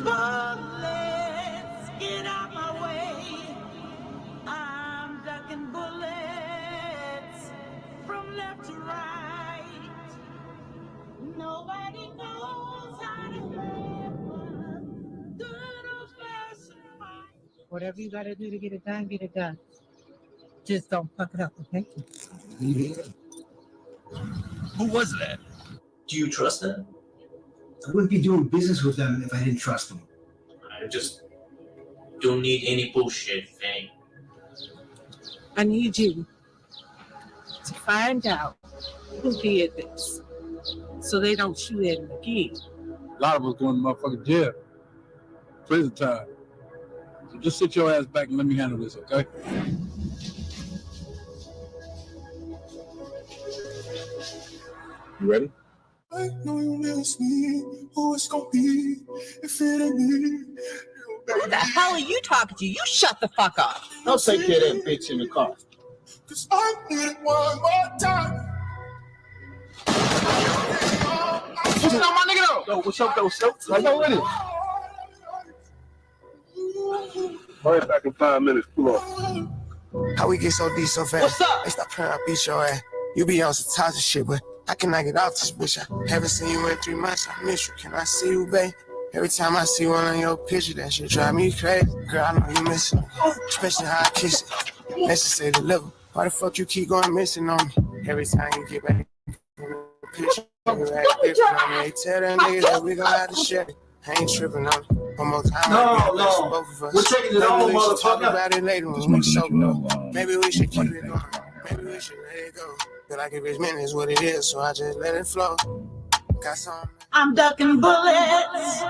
bullets, get out my way. I'm ducking bullets from left to right. Nobody knows how to play good old-fashioned fight. Whatever you gotta do to get it done, get it done. Just don't fuck it up, okay? Who was that? Do you trust them? I wouldn't be doing business with them if I didn't trust them. I just don't need any bullshit, Fanny. I need you to find out who did this so they don't shoot at him again. A lot of us going to motherfucking jail. Prison time. So just sit your ass back and let me handle this, okay? You ready? I know you miss me. Who it's gonna be if it ain't me? Who the hell are you talking to? You shut the fuck up. Don't take care of that bitch in the car. Cause I need it one more time. What's up, my nigga? Yo, what's up, though, Silk? How you with it? Hurry back in 5 minutes. Pull up. How we get so deep so fast? What's up? Hey, stop trying to beat your ass. You be on some toxic shit, but I cannot get off this bitch. I haven't seen you in 3 months. I miss you. Can I see you, babe? Every time I see one on your picture, that shit drive me crazy. Girl, I know you miss it. Especially how I kiss it. Let's just say deliver. Why the fuck you keep going missing on me? Every time you get back in the picture, you act different on me. They tell that nigga that we gon' have to share it. I ain't tripping on it. One more time. No. Both of us. We're taking it all, Maybe we should talk motherfucker. about it later when we sober. Maybe we should keep it going. Maybe we should let it go. Feel like if it's meant is what it is, so I just let it flow. Got some. I'm ducking bullets.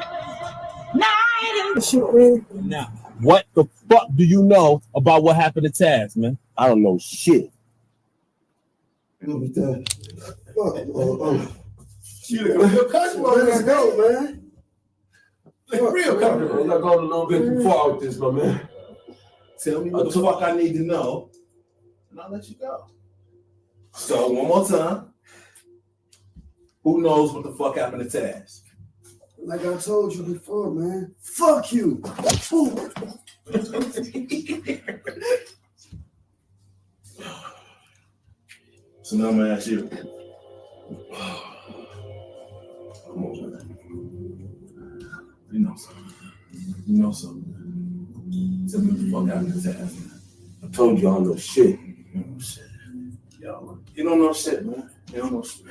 Night and Now, what the fuck do you know about what happened to Taz, man? I don't know shit. Let's go, man. Real comfortable. I'm not going a little bit too far with this, my man. Tell me what the fuck I need to know, and I'll let you go. So, one more time. Who knows what the fuck happened to Taz? Like I told you before, man. Fuck you. So now I'm gonna ask you. Come on, man. You know something. You know something. Tell me what the fuck happened to Taz, man. I told you I don't know shit. You don't know shit. Yo, you don't know shit, man. You don't know shit.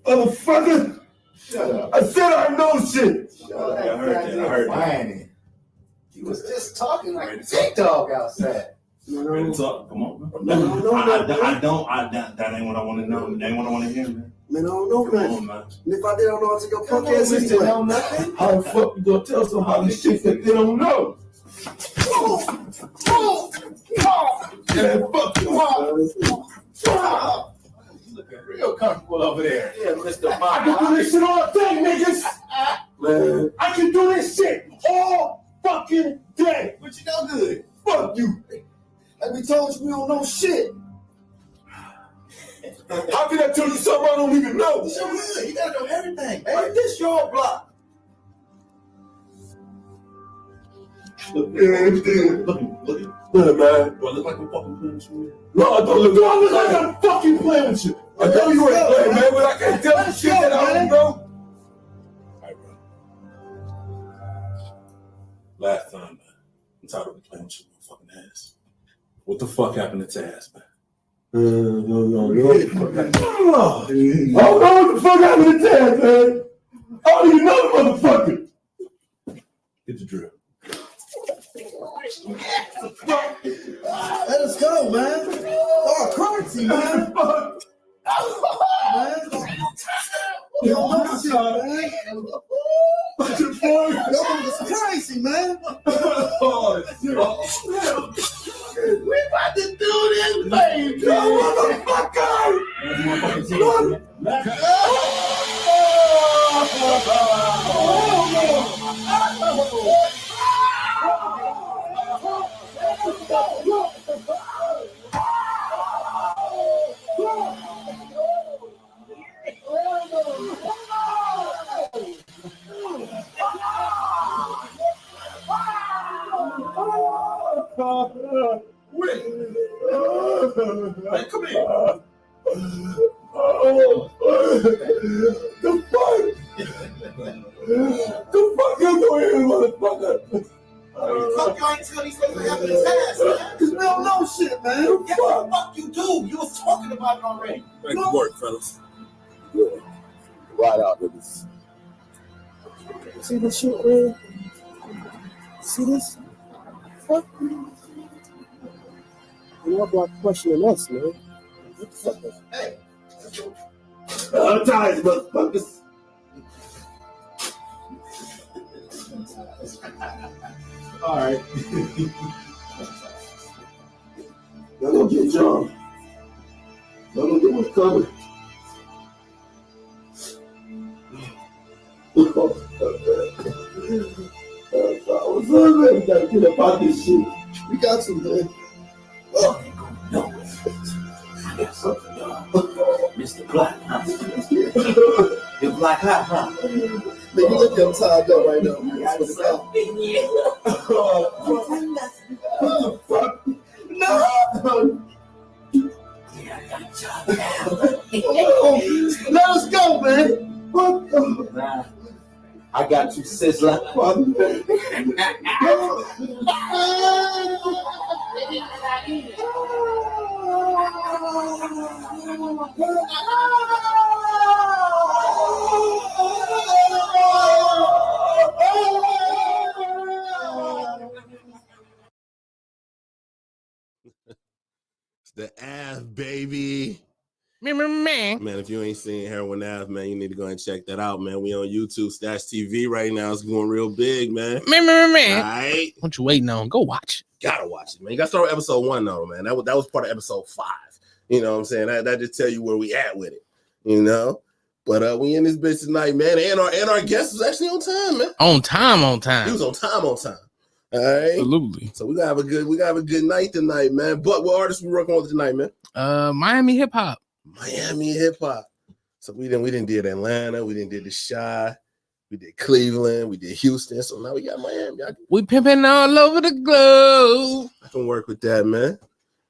Motherfucker! Shut up. I said I know shit! Shut up. I heard that. He was just talking like a big dog outside. Ready to talk? Come on, man. I don't. That ain't what I want to know. That ain't what I want to hear, man. Man, I don't know Come nothing. on, man. And if I did, I don't know how to go punk ass anyway. know nothing. How the fuck you gonna tell somebody shit that they don't know? Yeah, fuck you. You looking real comfortable over there. Yeah, Mr. I can do this shit all day, niggas. Man. I can do this shit all fucking day. But you know good. Fuck you. Like we told you, we don't know shit. How can I tell you something I don't even know? So good. You gotta know everything, man. This your block. Look, man. Do I look like I'm fucking playing with you? No, I don't look Do I look like I'm fucking playing with you? I know you ain't playing, man, but I can't tell you shit that I don't know. All right, bro. Last time, man. I'm tired of playing with your fucking ass. What the fuck happened to Taz, man? I don't know what the fuck happened to Taz, man. I don't even know the motherfucker. Get the drill. Let us go, man. Oh, currency, man. You don't know shit, man. It's crazy, man. We about to do this, baby. Motherfucker. Wait. Man, come here. The fuck? The fuck you doing, motherfucker? Fuck you ain't tell these niggas what happened in his ass, man. Cause we don't know shit, man. Yeah, what the fuck you do? You was talking about it already. Back to work, fellas. Right out, niggas. See this shit, man? See this? Fuck. You're not questioning us, man. What the fuck? Hey. I'm tired, motherfuckers. All right. Y'all gonna get John. Y'all gonna get what's coming. What's up, man? We gotta get up out this shit. We got some, man. Oh, no. I got something, y'all. Mr. Black, huh? You're Black Hot, huh? Man, you look them tied up right now. I got something, yeah. No! Yeah, I got y'all now. Let us go, man. Nah, I got you, Sizzler. It's the Ave, baby. Man. Man, if you ain't seen Heroin Ave, man, you need to go and check that out, man. We on YouTube /TV right now. It's going real big, man. Man. All right. What you waiting on? Go watch. Gotta watch it, man. You gotta start with episode 1 though, man. That was part of episode 5. You know what I'm saying? That just tell you where we at with it, you know. But we in this bitch tonight, man. And our guest was actually on time, man. On time. He was on time. All right. Absolutely. So we gotta have a good night tonight, man. But what artists we working with tonight, man? Miami hip hop. Miami hip hop. So we didn't did Atlanta, we didn't did the Chi, we did Cleveland, we did Houston. So now we got Miami. We pimping all over the globe. I can work with that, man.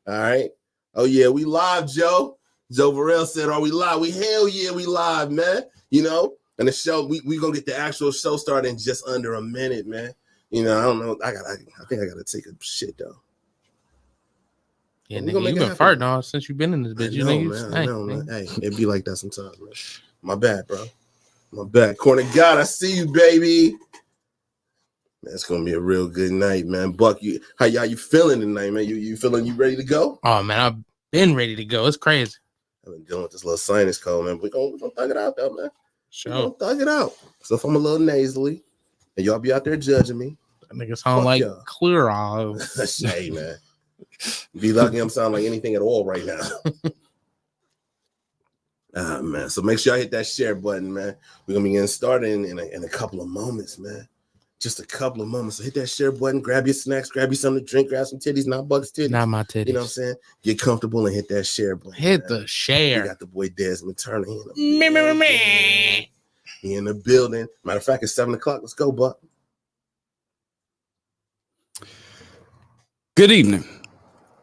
All right. Oh yeah, we live, Joe. Joe Varell said, "Are we live?" We hell yeah, we live, man. You know, and the show we gonna get the actual show started in just under a minute, man. You know, I don't know. I think I gotta take a shit though. Yeah, nigga, you been farting on since you've been in this bitch. You know, man. I know, man. Hey, it be like that sometimes, man. My bad, bro. My bad. Corner God, I see you, baby. Man, it's gonna be a real good night, man. Buck, how you feeling tonight, man? You feeling you ready to go? Oh man, I've been ready to go. It's crazy. I've been dealing with this little sinus cold, man. We're gonna thug it out though, man. Sure. We're gonna thug it out. So if I'm a little nasally and y'all be out there judging me, that nigga sound like y'all. Clear off. Hey, man. Be lucky I'm sounding like anything at all right now. Man. So make sure I hit that share button, man. We're gonna be getting started in a couple of moments, man. Just a couple of moments. So hit that share button, grab your snacks, grab you something to drink, grab some titties, not Buck's titties. Not my titties. You know what I'm saying? Get comfortable and hit that share button. Hit the share. We got the boy Desmond Turner in He in the building. Matter of fact, it's 7 o'clock. Let's go, Buck. Good evening.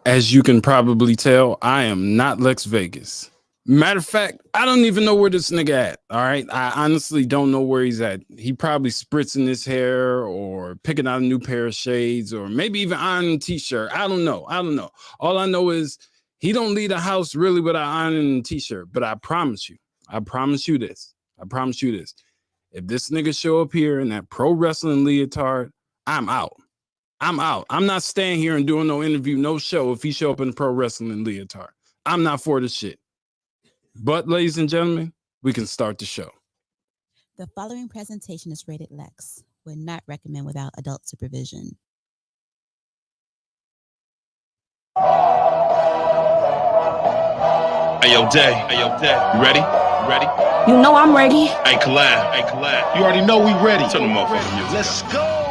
As you can probably tell, I am not Lexx Vegas. Matter of fact, I don't even know where this nigga at. All right. I honestly don't know where he's at. He probably spritzing his hair or picking out a new pair of shades or maybe even ironing a t-shirt. I don't know. All I know is he don't leave the house really without ironing a t-shirt. But I promise you this. If this nigga show up here in that pro wrestling leotard, I'm out. I'm not staying here and doing no interview, no show if he show up in a pro wrestling leotard. I'm not for this shit. But, ladies and gentlemen, we can start the show. The following presentation is rated Lexx. Would not recommend without adult supervision. Hey, yo, Day. You ready? You know I'm ready. Hey, Collab. You already know we ready. Turn the motherfucking music. Let's go.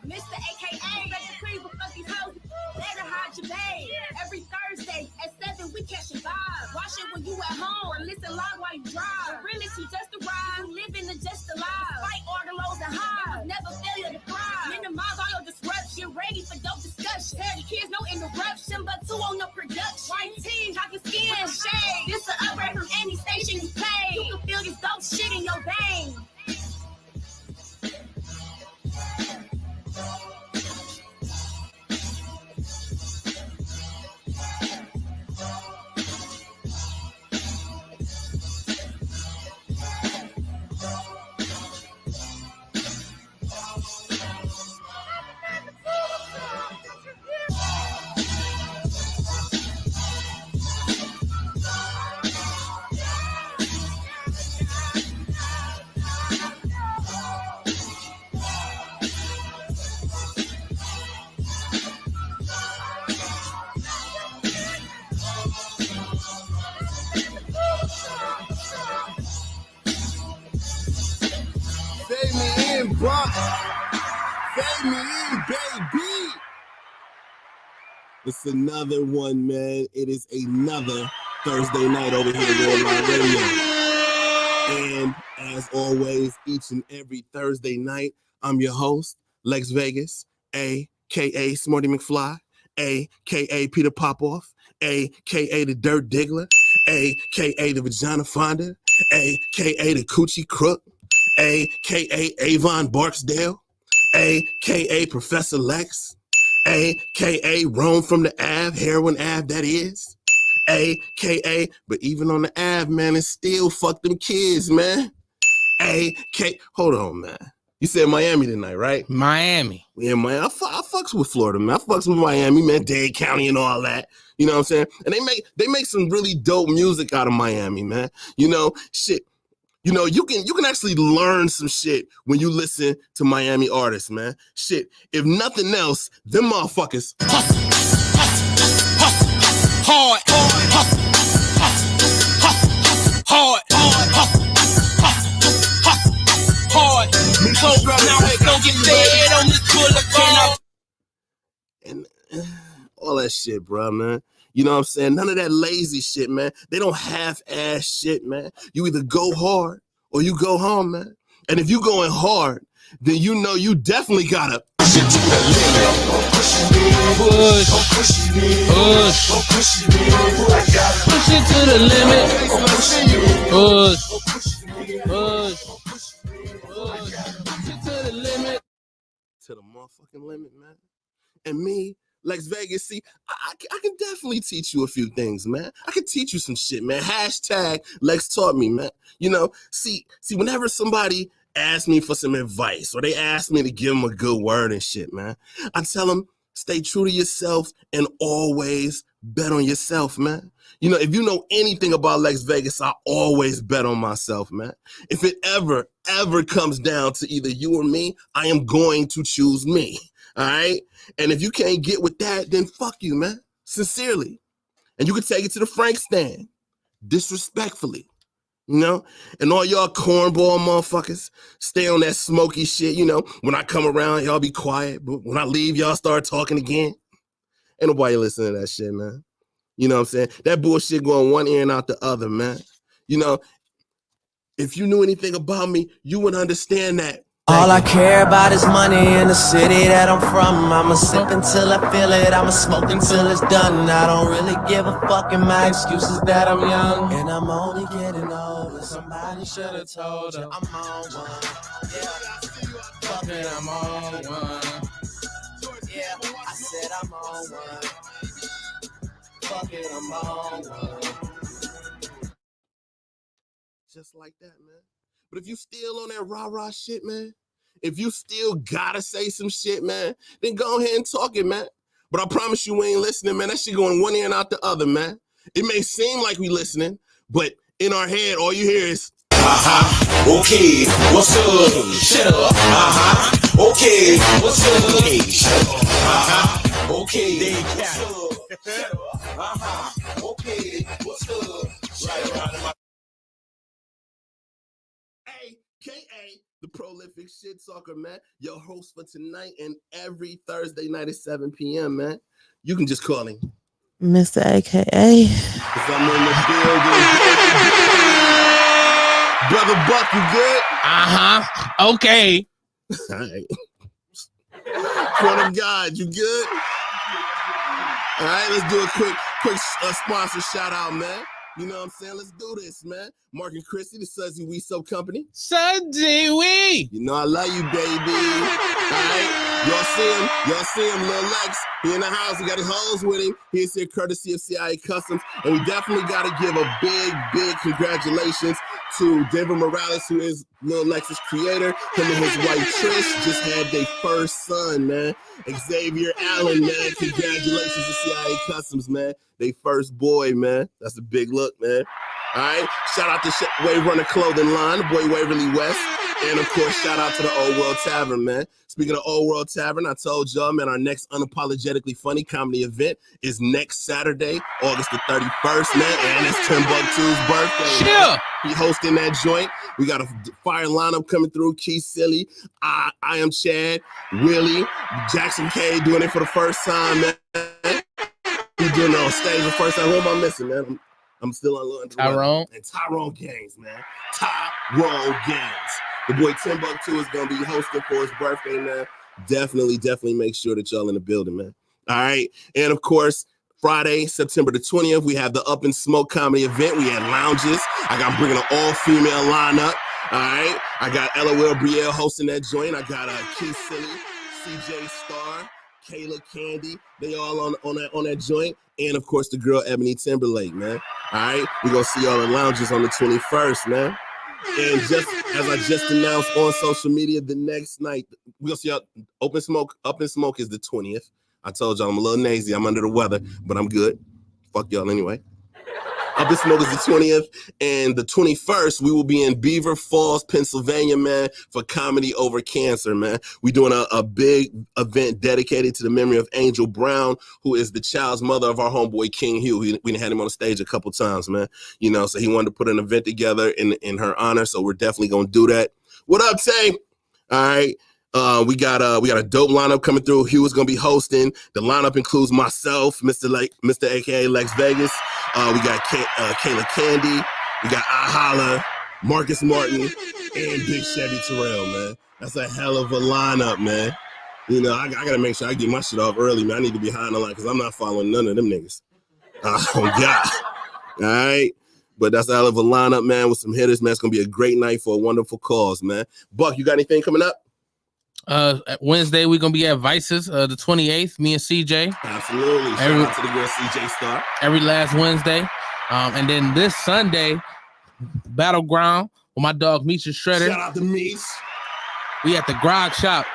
Mr. AKA, 30 kids, no interruption, but 2 on the production. White team, talking skin, shade. This the upgrade from any station you play. You can feel this dope shit in your veins. Fade me in, Buck. Fade me in, baby. It's another one, man. It is another Thursday night over here at Worldwide Radio. And as always, each and every Thursday night, I'm your host, Lexx Vegas, a.k.a. Smarty McFly, a.k.a. Peter Popoff, a.k.a. the Dirt Diggler, a.k.a. the Vagina Fonda, a.k.a. the Coochie Crook, a.k.a. Avon Barksdale, a.k.a. Professor Lexx, a.k.a. Rome from the Ave, Heroin Ave that is, a.k.a. but even on the Ave, man, it's still fuck them kids, man. Hold on, man. You said Miami tonight, right? Miami. Yeah, man. I fucks with Florida, man. I fucks with Miami, man. Dade County and all that. You know what I'm saying? And they make some really dope music out of Miami, man. You know, shit. You know, you can actually learn some shit when you listen to Miami artists, man. Shit. If nothing else, them motherfuckers hustle, hard, hustle, hard, hard. So now we gon' get fed on this boulevard. And all that shit, bro, man. You know what I'm saying? None of that lazy shit, man. They don't half-ass shit, man. You either go hard or you go home, man. And if you going hard, then you know you definitely gotta push it to the limit. Push it to the limit. To the motherfucking limit, man. And me, Lexx Vegas, see, I can definitely teach you a few things, man. I can teach you some shit, man. Hashtag Lexx taught me, man. You know, see, whenever somebody asks me for some advice or they ask me to give them a good word and shit, man, I tell them, stay true to yourself and always bet on yourself, man. You know, if you know anything about Lexx Vegas, I always bet on myself, man. If it ever comes down to either you or me, I am going to choose me, all right? And if you can't get with that, then fuck you, man. Sincerely. And you can take it to the Frank stand. Disrespectfully. You know? And all y'all cornball motherfuckers, stay on that smoky shit, you know? When I come around, y'all be quiet. But when I leave, y'all start talking again. Ain't nobody listening to that shit, man. You know what I'm saying? That bullshit going one ear and out the other, man. You know, if you knew anything about me, you would understand that. All I care about is money in the city that I'm from. I'ma sip until I feel it, I'ma smoke until it's done. I don't really give a fuck, and my excuse is that I'm young. And I'm only getting older, somebody should've told you I'm on one. Yeah, fuck it, I'm on one. Yeah, I said I'm on one. Fuck it, I'm on one. Just like that, man. But if you still on that rah-rah shit, man, if you still gotta say some shit, man, then go ahead and talk it, man. But I promise you we ain't listening, man. That shit going one ear and out the other, man. It may seem like we listening, but in our head, all you hear is, okay, what's up? Shut up. Okay, what's up? Okay, shut up. Okay, what's up? Shut up. Okay, what's up? Right around my AKA the prolific shit talker, man. Your host for tonight and every Thursday night at 7 p.m., man. You can just call him Mr. AKA. I'm in the building. Brother Buck, you good? Okay. All right. Point of God, you good? All right, let's do a quick sponsor shout out, man. You know what I'm saying? Let's do this, man. Mark and Chrissy, the Sudsy We Soap Company. Sudsy We. You know I love you, baby. All right, y'all see him, Lil Lexx. He in the house. He got his hoes with him. He's here courtesy of CIA Customs, and we definitely got to give a big congratulations to Denver Morales, who is Lil Lexx's creator. Him and his wife Trish just had their first son, man. Xavier Allen, man. Congratulations to CIA Customs, man. They first boy, man. That's a big look, man. All right. Shout out to Wave Runner Clothing Line, the boy Waverly West. And of course, shout out to the Old World Tavern, man. Speaking of Old World Tavern, I told y'all, man, our next Unapologetically Funny comedy event is next Saturday, August the 31st, man. And it's Timbuktu's birthday. Yeah. He hosting that joint. We got a fire lineup coming through. Keith Silly, I am Chad, Willie, Jackson K doing it for the first time, man. He's doing it on stage the first time. Who am I missing, man? I'm still on Tyrone. And Tyrone Gaines, man. Tyrone Gaines. The boy Timbuktu is going to be hosting for his birthday, man. Definitely make sure that y'all in the building, man. All right. And of course, Friday, September the 20th, we have the Up in Smoke comedy event. We had lounges. I'm bringing an all-female lineup. All right. I got LOL Brielle hosting that joint. I got Keith Silly, CJ Star, Kayla Candy. They all on that joint. And of course, the girl Ebony Timberlake, man. All right. We're going to see y'all in lounges on the 21st, man. And just as I just announced on social media, the next night, we're going to see y'all Up in Smoke is the 20th. I told y'all I'm a little nazy. I'm under the weather, but I'm good. Fuck y'all anyway. Up in Smoke is the 20th. And the 21st, we will be in Beaver Falls, Pennsylvania, man, for Comedy Over Cancer, man. We're doing a big event dedicated to the memory of Angel Brown, who is the child's mother of our homeboy King Hugh. We had him on the stage a couple times, man. You know, so he wanted to put an event together in her honor. So we're definitely going to do that. What up, Tay? All right. We got a dope lineup coming through. Hugh is gonna be hosting. The lineup includes myself, Mr. AKA Lex Vegas. We got Kayla Candy. We got Ahala, Marcus Martin, and Big Chevy Terrell, man. That's a hell of a lineup, man. You know, I gotta make sure I get my shit off early, man. I need to be high on the line because I'm not following none of them niggas. Oh God. All right. But that's a hell of a lineup, man, with some hitters, man. It's gonna be a great night for a wonderful cause, man. Buck, you got anything coming up? Wednesday we're gonna be at Vices, the 28th. Me and CJ. Absolutely. Shout out to the girl CJ Star. Every last Wednesday, and then this Sunday, Battleground with my dog Meech Shredder. Shout out to Meech. We at the Grog Shop.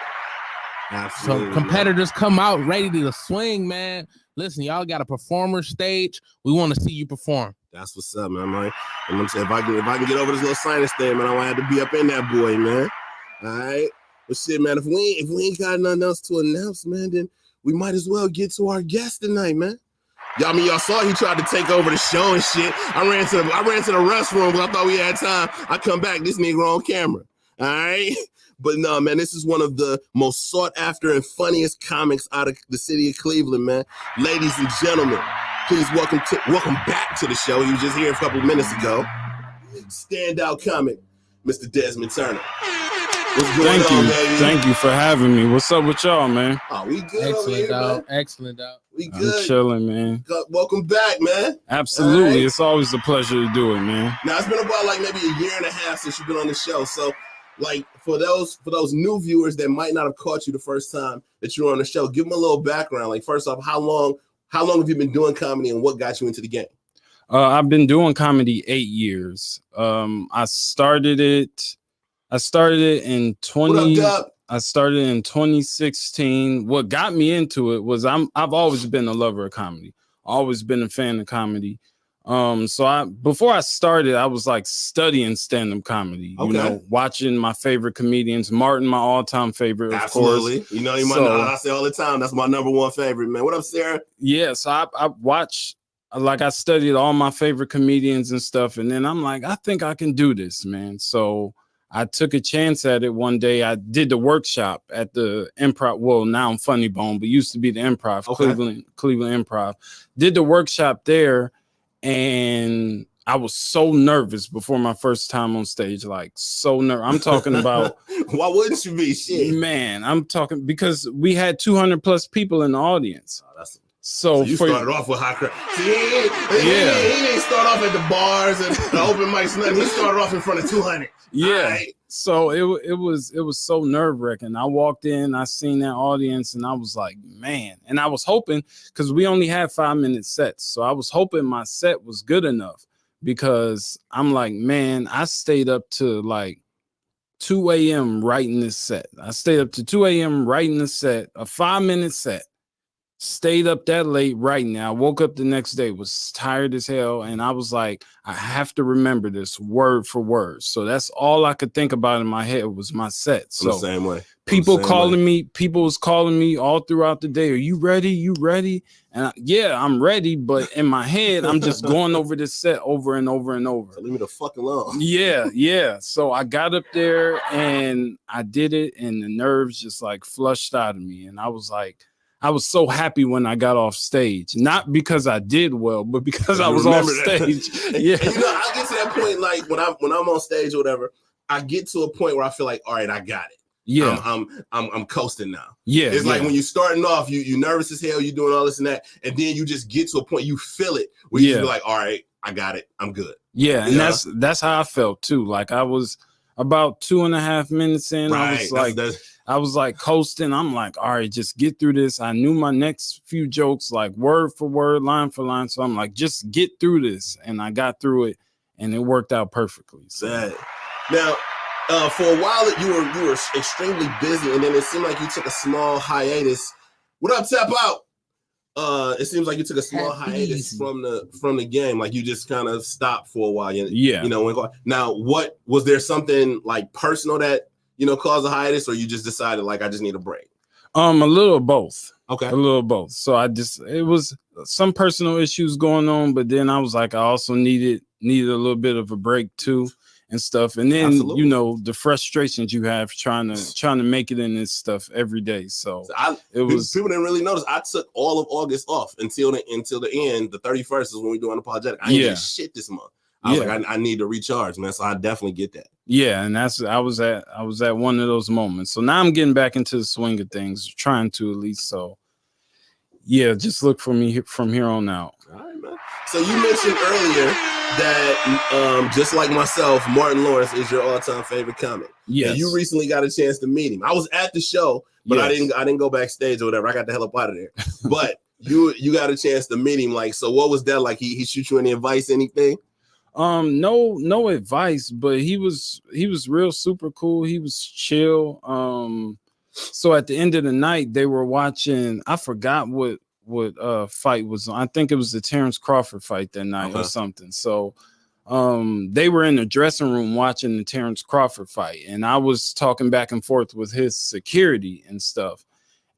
Absolutely. So competitors come out ready to swing, man. Listen, y'all got a performer stage. We want to see you perform. That's what's up, man. I'm gonna say if I can get over this little sinus thing, man, I want to have to be up in that boy, man. All right. But shit, man, if we ain't got nothing else to announce, man, then we might as well get to our guest tonight, man. Y'all saw he tried to take over the show and shit. I ran to the restroom, but I thought we had time. I come back, this nigga on camera. All right. But no, man, this is one of the most sought after and funniest comics out of the city of Cleveland, man. Ladies and gentlemen, please welcome back to the show. He was just here a couple minutes ago. Standout comic, Mr. Desmond Turner. What's going on, baby? Thank you for having me. What's up with y'all, man? Oh, we good. Excellent, dog. Excellent, dog. We good. I'm chilling, man. Welcome back, man. Absolutely. Right. It's always a pleasure to do it, man. Now, it's been about like maybe a year and a half since you've been on the show. So, like, for those new viewers that might not have caught you the first time that you were on the show, give them a little background. Like, first off, how long have you been doing comedy and what got you into the game? I've been doing comedy 8 years. I started it in 2016. What got me into it was I've always been a lover of comedy, always been a fan of comedy. So before I started, I was like studying stand-up comedy, you know, watching my favorite comedians. Martin, my all-time favorite, of Absolutely. course. You know, I say all the time, that's my number one favorite, man. What up, Sarah? Yeah, so I watched, like, I studied all my favorite comedians and stuff, and then I'm like, I think I can do this, man. So I took a chance at it one day. I did the workshop at the Improv. Well, now I'm Funny Bone, but used to be the Improv, Cleveland Improv. Did the workshop there, and I was so nervous before my first time on stage, like so nervous. I'm talking about. Why wouldn't you be? Shit, man. I'm talking because we had 200 plus people in the audience. So you started off with high crowd. See, he didn't start off at the bars and the open mics. Nothing. He started off in front of 200. Yeah. Right. So it was so nerve wracking. I walked in, I seen that audience, and I was like, man. And I was hoping, because we only had 5-minute sets, so I was hoping my set was good enough, because I'm like, man, I stayed up to like 2 a.m. writing this set. I stayed up to 2 a.m. writing the set, a 5-minute set. Stayed up that late writing. I woke up the next day, was tired as hell, and I was like, I have to remember this word for word. So that's all I could think about in my head was my set. So I'm the same way. People was calling me all throughout the day. Are you ready? You ready? And yeah, I'm ready. But in my head, I'm just going over this set over and over and over. So leave me the fuck alone. Yeah. So I got up there and I did it, and the nerves just like flushed out of me. And I was so happy when I got off stage, not because I did well, but because I was off stage. Yeah, and, I get to that point, like when I'm on stage or whatever, I get to a point where I feel like, all right, I got it. Yeah, I'm coasting now. Yeah, it's like when you're starting off, you nervous as hell, you doing all this and that, and then you just get to a point you feel it where you be like, all right, I got it, I'm good. Yeah, and that's how I felt too. Like I was about 2.5 minutes in, right. I was like coasting. I'm like, all right, just get through this. I knew my next few jokes, like word for word, line for line. So I'm like, just get through this. And I got through it, and it worked out perfectly. So. Now, for a while, you were extremely busy, and then it seemed like you took a small hiatus. What up, Tap Out? It seems like you took a small hiatus from the game. Like you just kind of stopped for a while. Now, what was there something like personal that caused a hiatus, or you just decided like I just need a break? A little of both. Okay, a little of both. So it was some personal issues going on, but then I was like, I also needed a little bit of a break too and stuff. And then the frustrations you have trying to make it in this stuff every day. So people didn't really notice. I took all of August off until the end. The 31st is when we do Unapologetic. I ain't get shit this month. I was like, I need to recharge, man. So I definitely get that. Yeah, and I was at one of those moments. So now I'm getting back into the swing of things, trying to at least. So yeah, just look for me from here on out. All right, man. So you mentioned earlier that just like myself, Martin Lawrence is your all-time favorite comic. Yes. And you recently got a chance to meet him. I was at the show, but I didn't go backstage or whatever. I got the hell up out of there. But you got a chance to meet him. Like, so what was that like? He shoot you any advice, anything? No advice, but he was real super cool. He was chill. So at the end of the night, they were watching, I forgot what fight was on. I think it was the Terrence Crawford fight that night or something. So they were in the dressing room watching the Terrence Crawford fight, and I was talking back and forth with his security and stuff.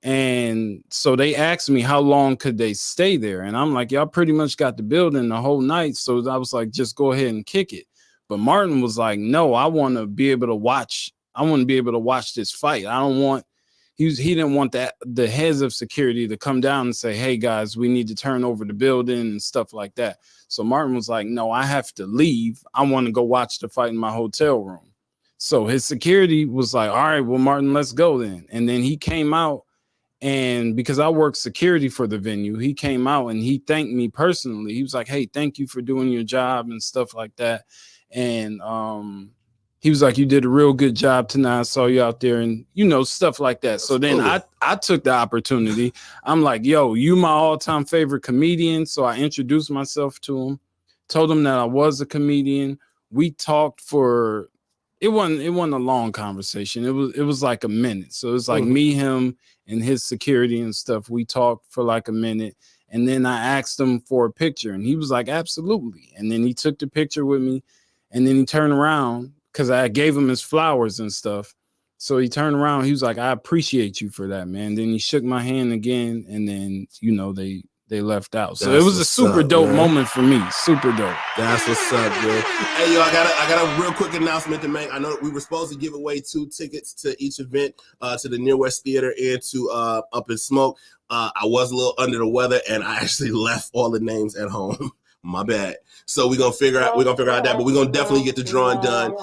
And so they asked me how long could they stay there, and I'm like, y'all pretty much got the building the whole night. So I was like, just go ahead and kick it. But Martin was like, no, I want to be able to watch this fight. I don't want he didn't want the heads of security to come down and say, hey guys, we need to turn over the building and stuff like that. So Martin was like, no, I have to leave. I want to go watch the fight in my hotel room. So his security was like, all right, well, Martin, let's go then. And then he came out. And because I work security for the venue, he came out and he thanked me personally. He was like, hey, thank you for doing your job and stuff like that. And he was like, you did a real good job tonight. I saw you out there and, stuff like that. So then I took the opportunity. I'm like, yo, you my all-time favorite comedian. So I introduced myself to him, told him that I was a comedian. We talked for, it wasn't a long conversation. It was like a minute. So it was like me, him, and his security and stuff. We talked for like a minute, and then I asked him for a picture, and he was like, absolutely. And then he took the picture with me, and then he turned around because I gave him his flowers and stuff. So he turned around. He was like, I appreciate you for that, man. Then he shook my hand again, and then they left out. So it was a super dope moment for me. Super dope. That's what's up, dude. Hey, yo, I got a real quick announcement to make. I know we were supposed to give away 2 tickets to each event, to the Near West Theater and to Up in Smoke. I was a little under the weather, and I actually left all the names at home. My bad. So we're gonna figure out that, but we're gonna definitely get the drawing done.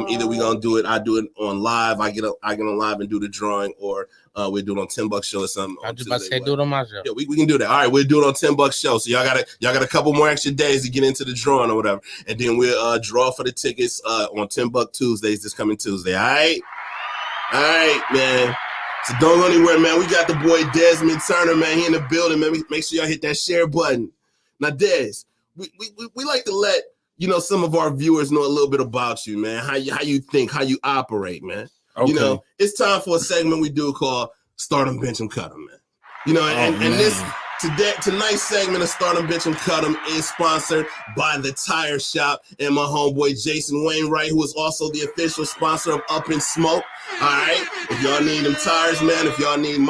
Either we're gonna do it, I do it on live, I get on live and do the drawing, or we do it on $10 show or something. I just about to say do it on my show. Yeah, we can do that. All right, we'll do it on $10 show. So y'all got a couple more extra days to get into the drawing or whatever, and then we'll draw for the tickets on $10 Tuesdays this coming Tuesday. All right, man. So don't go anywhere, man. We got the boy Desmond Turner, man. He in the building, man. Make sure y'all hit that share button. Now, Des, we like to let some of our viewers know a little bit about you, man. How you think, how you operate, man. Okay. It's time for a segment we do called Start 'em, Bench 'em, Cut 'em, man. And this tonight's segment of Start 'em, Bench 'em, Cut 'em is sponsored by the Tire Shop and my homeboy Jason Wainwright, who is also the official sponsor of Up in Smoke. All right, if y'all need them tires, man, if y'all need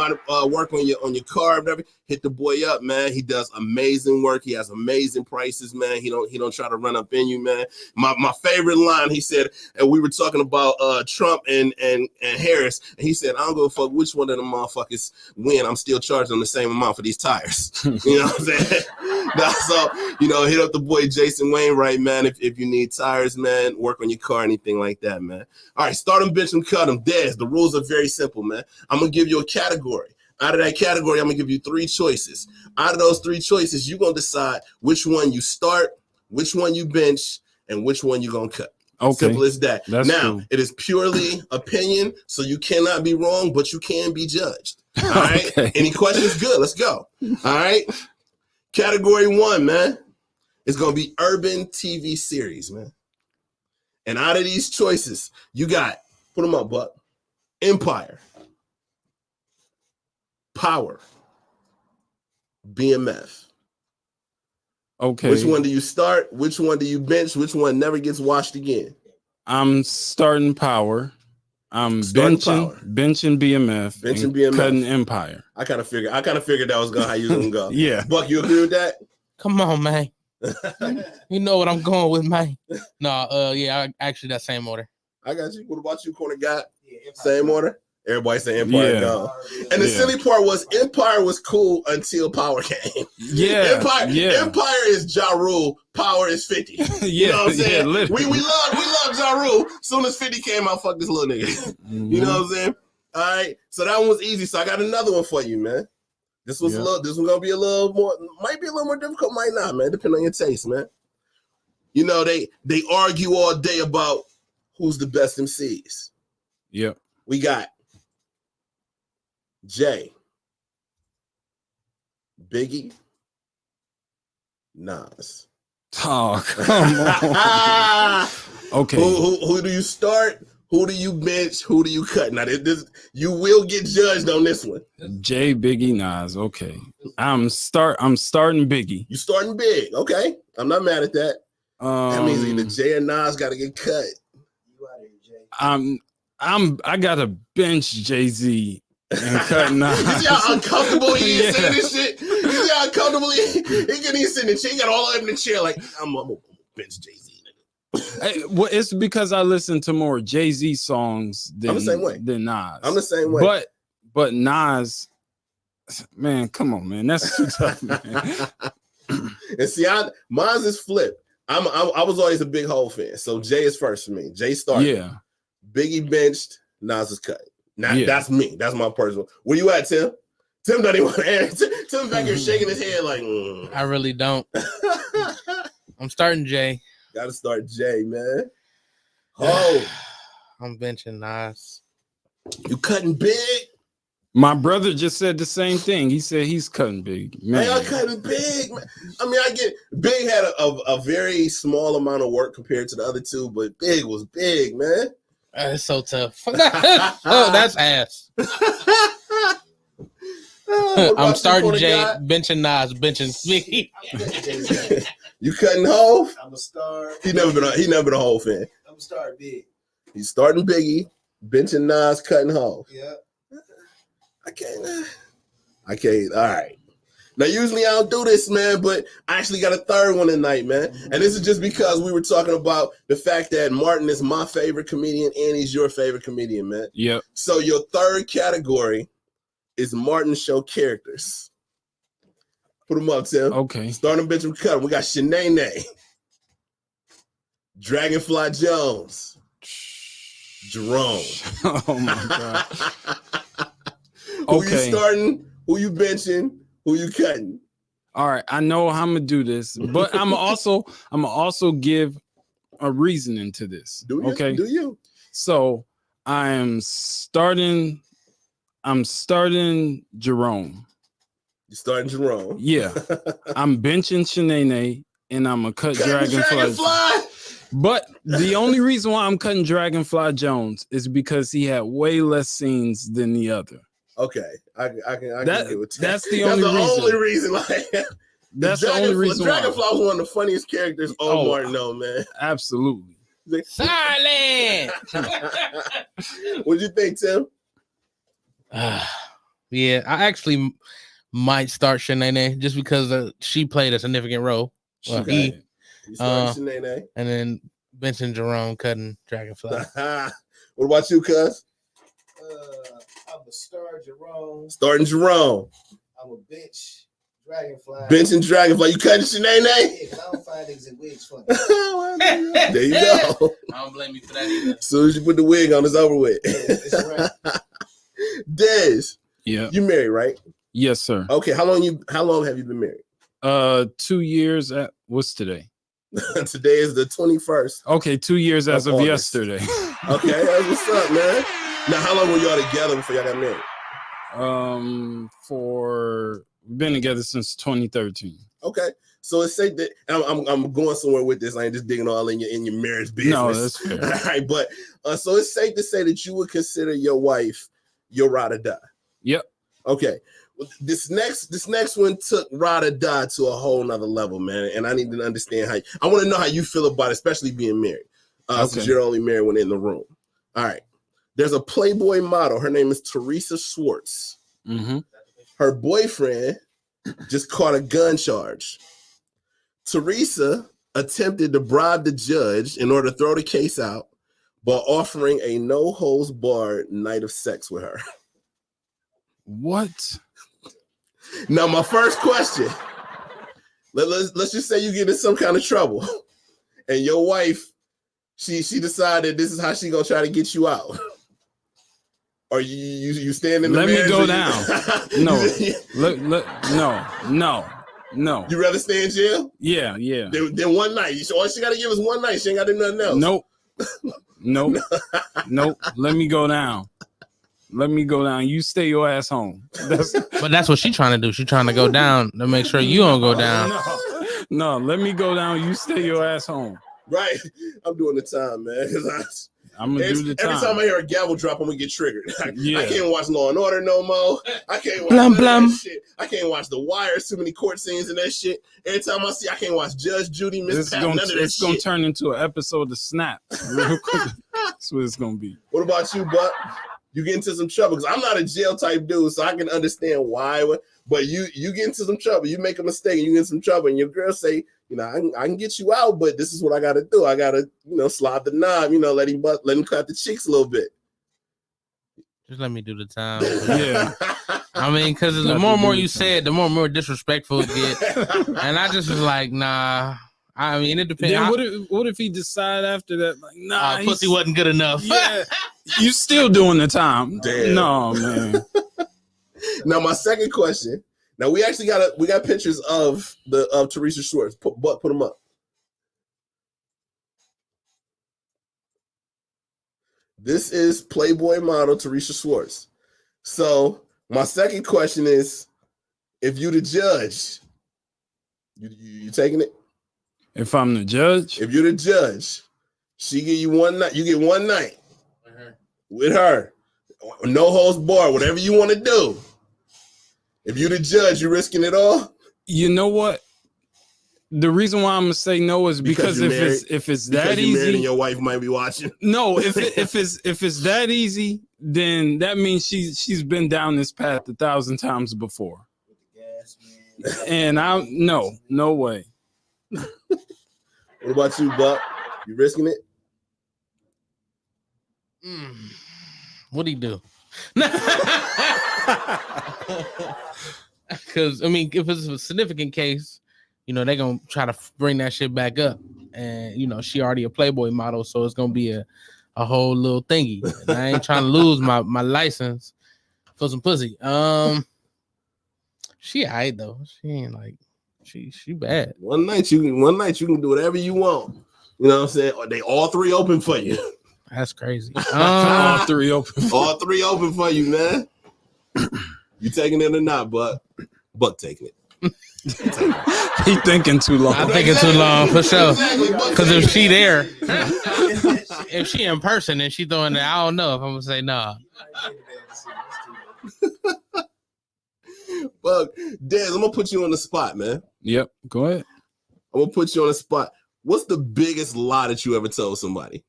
work on your car, whatever, hit the boy up, man. He does amazing work. He has amazing prices, man. He don't try to run up in you, man. My favorite line, he said, and we were talking about Trump and Harris, and he said, I don't give a fuck which one of them motherfuckers win. I'm still charging them the same amount for these tires. You know what I'm saying? So hit up the boy Jason Wainwright, man. If you need tires, man, work on your car, anything like that, man. All right, start them, bench them, cut them. Des, the rules are very simple, man. I'm gonna give you a category. Out of that category, I'm gonna give you 3 choices. Out of those 3 choices, you're gonna decide which one you start, which one you bench, and which one you're gonna cut. Okay. Simple as that. That's now, cool. It is purely opinion, so you cannot be wrong, but you can be judged. All right. Okay. Any questions? Good. Let's go. All right. Category 1, man, is gonna be urban TV series, man. And out of these choices, you got, put them up, Buck. Empire, Power, BMF. Okay. Which one do you start? Which one do you bench? Which one never gets watched again? I'm starting Power. I'm Starting benching BMF. Benching and BMF. Cutting Empire. I kind of figured that was how you was gonna go. Yeah. Buck, you agree with that? Come on, man. You know what I'm going with, man. No, yeah, actually that same order. I got you. What about you, corner guy? Same order? Everybody say Empire. Yeah. Go. And the silly part was Empire was cool until Power came. Yeah. Empire is Ja Rule. Power is 50. You know what I'm saying? We love Ja Rule. Soon as 50 came out, fuck this little nigga. Mm-hmm. You know what I'm saying? All right. So that one was easy. So I got another one for you, man. This one's gonna be a little more, might be a little more difficult, might not, man. Depending on your taste, man. They argue all day about who's the best MCs. Yep. We got Jay, Biggie, Nas. Oh, come on. Okay. Who do you start? Who do you bench? Who do you cut? Now, you will get judged on this one. Jay, Biggie, Nas. Okay. I'm starting Biggie. You starting big. Okay. I'm not mad at that. That means either Jay or Nas got to get cut. I gotta bench Jay-Z and cut Nas. You see how uncomfortable he is saying this shit? You see how uncomfortable he can sit in the chair. He got all up in the chair like, I'm gonna bench Jay-Z. Well, it's because I listen to more Jay-Z songs than, I'm the same way. Than Nas. I'm the same way. But Nas, man, come on, man. That's too tough, man. And see, mine's is flip. I was always a big Hov fan. So Jay is first for me. Jay started. Yeah. Biggie benched, Nas is cut. Now that's me. That's my personal. Where you at, Tim? Tim doesn't even want to answer. Tim back here shaking his head like, I really don't. I'm starting Jay. Gotta start Jay, man. Oh, I'm benching Nas. You cutting big? My brother just said the same thing. He said he's cutting big. Man, I'm cutting big. Man. I mean, I get Big had a very small amount of work compared to the other two, but Big was big, man. That's so tough. Oh, that's ass. I'm starting Jay, benching Nas, benching Biggie. You cutting Hov? I'm a star. He never been a Hov fan. I'm a star big. He's starting Biggie, benching Nas, cutting Hov. Yeah. I can't. All right. Now, usually I don't do this, man, but I actually got a third one tonight, man. And this is just because we were talking about the fact that Martin is my favorite comedian and he's your favorite comedian, man. Yep. So your third category is Martin show characters. Put them up, Tim. Okay. Start them, bitch. Cut them. We got Shanae, Dragonfly Jones, Jerome. Oh my god. Who you starting? Who you benching? Who you cutting? All right, I know how I'm gonna do this, but I'm also give a reasoning to this. Do you? Okay. Do you? So I'm starting Jerome. You starting Jerome? Yeah. I'm benching Shanae and I'm gonna cut Dragonfly. But the only reason why I'm cutting Dragonfly Jones is because he had way less scenes than the other. Okay, I can get with that. That's the only reason. Like, that's the only reason. Dragonfly was one of the funniest characters on Martin, though, man. Absolutely. Silent. What'd you think, Tim? Yeah, I actually might start Shanae just because she played a significant role. Well, You started Shanae. And then Benson Jerome cutting Dragonfly. What about you, cuz? I'm a star Jerome. Starting Jerome. I'm a bench Dragonfly. Benching Dragonfly. You cutting Shanae? Yeah, I don't find niggas in wigs funny. There you go. I don't blame you for that either. As soon as you put the wig on, it's over with. It's right. Yeah. You married, right? Yes, sir. Okay. How long have you been married? 2 years at what's today? Today is the 21st. Okay, 2 years as of August. yesterday. Okay, that's what's up, man. Now, how long were y'all together before y'all got married? We've been together since 2013. Okay, so it's safe that I'm going somewhere with this. I ain't just digging all in your marriage business. No, that's fair. All right, but so it's safe to say that you would consider your wife your ride or die. Yep. Okay. This next one took ride or die to a whole nother level, man. And I need to understand I want to know how you feel about it, especially being married. Since you're only married when in the room. All right. There's a Playboy model. Her name is Teresa Schwartz. Mm-hmm. Her boyfriend just caught a gun charge. Teresa attempted to bribe the judge in order to throw the case out by offering a no-holds-barred night of sex with her. What? Now, my first question, let's just say you get in some kind of trouble and your wife, she decided this is how she gonna try to get you out. Or you stand in the marriage? Let me go down. No. You rather stay in jail? Yeah. Then one night. All she gotta give us one night. She ain't gotta do nothing else. Nope. Let me go down. You stay your ass home. But that's what she's trying to do. She's trying to go down to make sure you don't go down. No, let me go down. You stay your ass home. Right. I'm doing the time, man. I'm gonna do the time. Every time I hear a gavel drop, I'm gonna get triggered. I Yeah. can't watch Law and Order no more. I can't watch that shit. I can't watch The Wire. Too many court scenes and that shit. Every time I can't watch Judge Judy, Miss Pat, none of that It's shit. gonna turn into an episode of Snap. Real quick. That's what it's gonna be. What about you, Buck? You get into some trouble because I'm not a jail type dude, so I can understand why. But you get into some trouble, you make a mistake, and you get in some trouble, and your girl say, I can get you out, but this is what I got to do. I got to, slide the knob, let him cut the cheeks a little bit. Just let me do the time. Yeah. I mean, because the more and more you say it, the more and more disrespectful it gets. And I just was like, nah. I mean, it depends. Then what if he decide after that, like, nah, pussy wasn't good enough. Yeah, you still doing the time. Damn. No, man. Now, my second question. Now we actually got pictures of Teresa Schwartz. Put them up. This is Playboy model Teresa Schwartz. So my second question is, if you the judge, you taking it? If I'm the judge? If you're the judge, she give you one night. You get one night with her. No holds barred, whatever you want to do. If you're the judge, you risking it all? You know what? The reason why I'm gonna say no is because if it's that easy, and your wife might be watching. No, if it's that easy, then that means she's been down this path 1,000 times before. And no way. What about you, Buck? You risking it? What'd he do? Because I mean, if it's a significant case, you know, they're gonna try to bring that shit back up. And you know, she already a Playboy model, so it's gonna be a whole little thingy. And I ain't trying to lose my license for some pussy. She alright though. She ain't like she bad. One night you can do whatever you want. You know what I'm saying? They all three open for you. That's crazy. All three open. All three open for you, man. You taking it or not, Buck taking it. He thinking too long. I'm thinking too long for sure. Because if she there, if she in person and she throwing it, I don't know if I'm gonna say nah. Buck, Dez, I'm gonna put you on the spot, man. Yep, go ahead. I'm gonna put you on the spot. What's the biggest lie that you ever told somebody?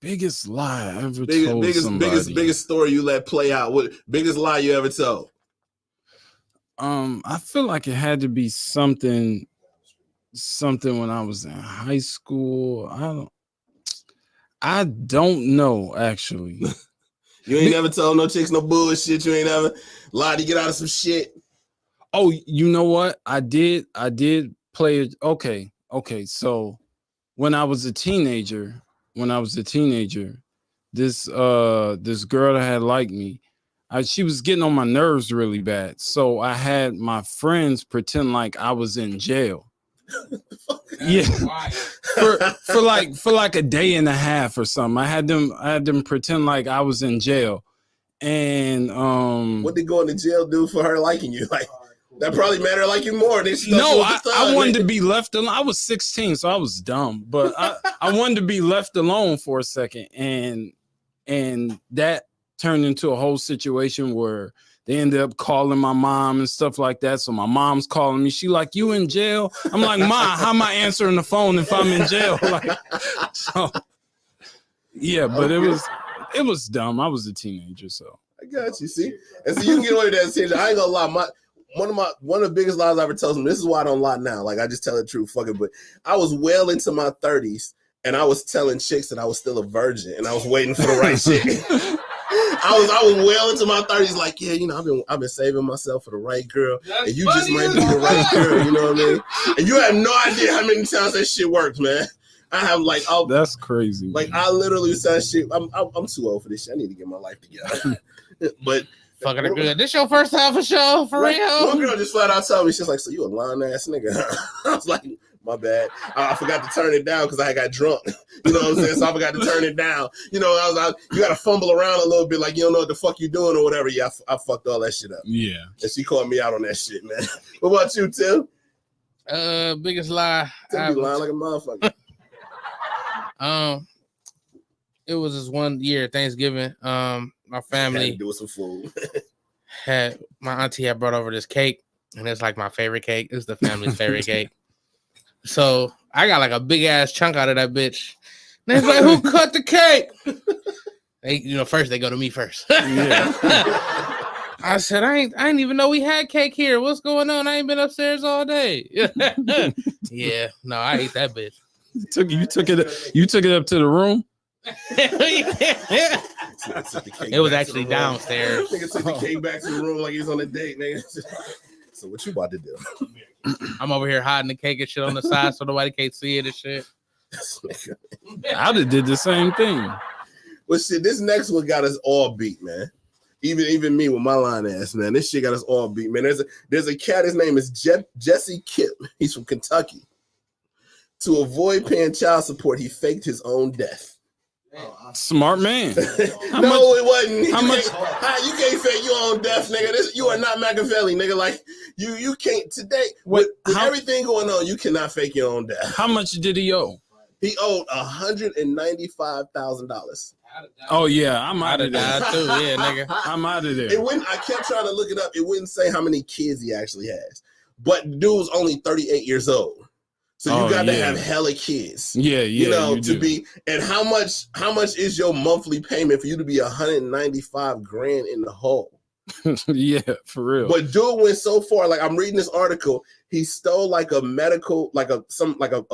Biggest lie I ever told somebody. Biggest story you let play out. What biggest lie you ever told? I feel like it had to be something when I was in high school. I don't know actually. You ain't never told no chicks no bullshit. You ain't ever lied to get out of some shit. Oh, you know what? I did play it. Okay. So when I was a teenager, this girl that had liked me, she was getting on my nerves really bad. So I had my friends pretend like I was in jail. Yeah, for like a day and a half or something. I had them pretend like I was in jail. And what did going to jail do for her liking you? Like that probably made her like you more than she no, I wanted to be left alone. I was 16, so I was dumb, but I wanted to be left alone for a second, and that turned into a whole situation where they ended up calling my mom and stuff like that. So my mom's calling me. She like, you in jail? I'm like, Ma, how am I answering the phone if I'm in jail? Like, so yeah, but it was dumb. I was a teenager, so I got you. See, and so you can get away with that. Teenager. I ain't gonna lie. One of the biggest lies I ever told them. This is why I don't lie now. Like I just tell the truth. Fuck it. But I was well into my 30s, and I was telling chicks that I was still a virgin, and I was waiting for the right shit. I was well into my 30s, like, yeah, you know, I've been saving myself for the right girl, and you just might be the right girl, you know what I mean? And you have no idea how many times that shit works, man. I have like, that's crazy. Like, I literally said shit. I'm too old for this shit. I need to get my life together. But fucking good. This your first time for show, for real? One girl just flat out told me, she's like, so you a lying ass nigga? I was like, my bad. I forgot to turn it down because I got drunk. You know what I'm saying? So I forgot to turn it down. You know, you got to fumble around a little bit, like you don't know what the fuck you doing or whatever. Yeah, I fucked all that shit up. Yeah. And she called me out on that shit, man. What about you, Tim? Biggest lie. Tim be lying like a motherfucker. It was this one year Thanksgiving. My family had to do with some food. had my auntie had brought over this cake, and it's like my favorite cake. It's the family's favorite cake. So I got like a big ass chunk out of that bitch. And it's like, who cut the cake? They, you know, first they go to me first. Yeah. I said, I ain't even know we had cake here. What's going on? I ain't been upstairs all day. Yeah, no, I ate that bitch. You took it up to the room. It was actually downstairs. Nigga took the cake back to the room like he was on a date, nigga. So what you about to do? I'm over here hiding the cake and shit on the side so nobody can't see it and shit. I'd have did the same thing. Well, shit, this next one got us all beat, man. Even me with my line ass, man. This shit got us all beat, man. There's a cat. His name is Jesse Kip. He's from Kentucky. To avoid paying child support, he faked his own death. Smart man. It wasn't. You can't fake your own death, nigga. You are not Machiavelli, nigga. Like you can't today. With everything going on, you cannot fake your own death. How much did he owe? He owed $195,000. Oh yeah, I'm out of there too. Yeah, nigga, I'm out of there. I kept trying to look it up. It wouldn't say how many kids he actually has, but the dude was only 38 years old. So you got to have hella kids. Yeah, you know, to be. And how much is your monthly payment for you to be $195,000 in the hole? Yeah, for real. But dude went so far. Like I'm reading this article, he stole like a medical, like a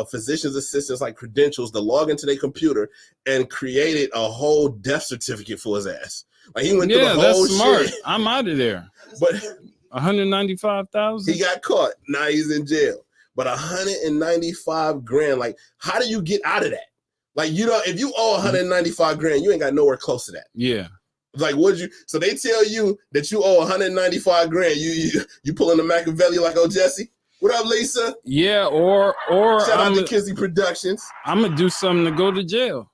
physician's assistant's like credentials to log into their computer and created a whole death certificate for his ass. Like he went through the whole that's smart. shit. I'm out of there. But 195,000. he got caught. Now he's in jail. But 195 grand. Like, how do you get out of that? Like, you know, if you owe 195 grand, you ain't got nowhere close to that. Yeah. Like, would you? So they tell you that you owe 195 grand. You pulling the Machiavelli like, oh, Jesse? What up, Lisa? Yeah, or shout out to Kizzy Productions. I'm gonna do something to go to jail.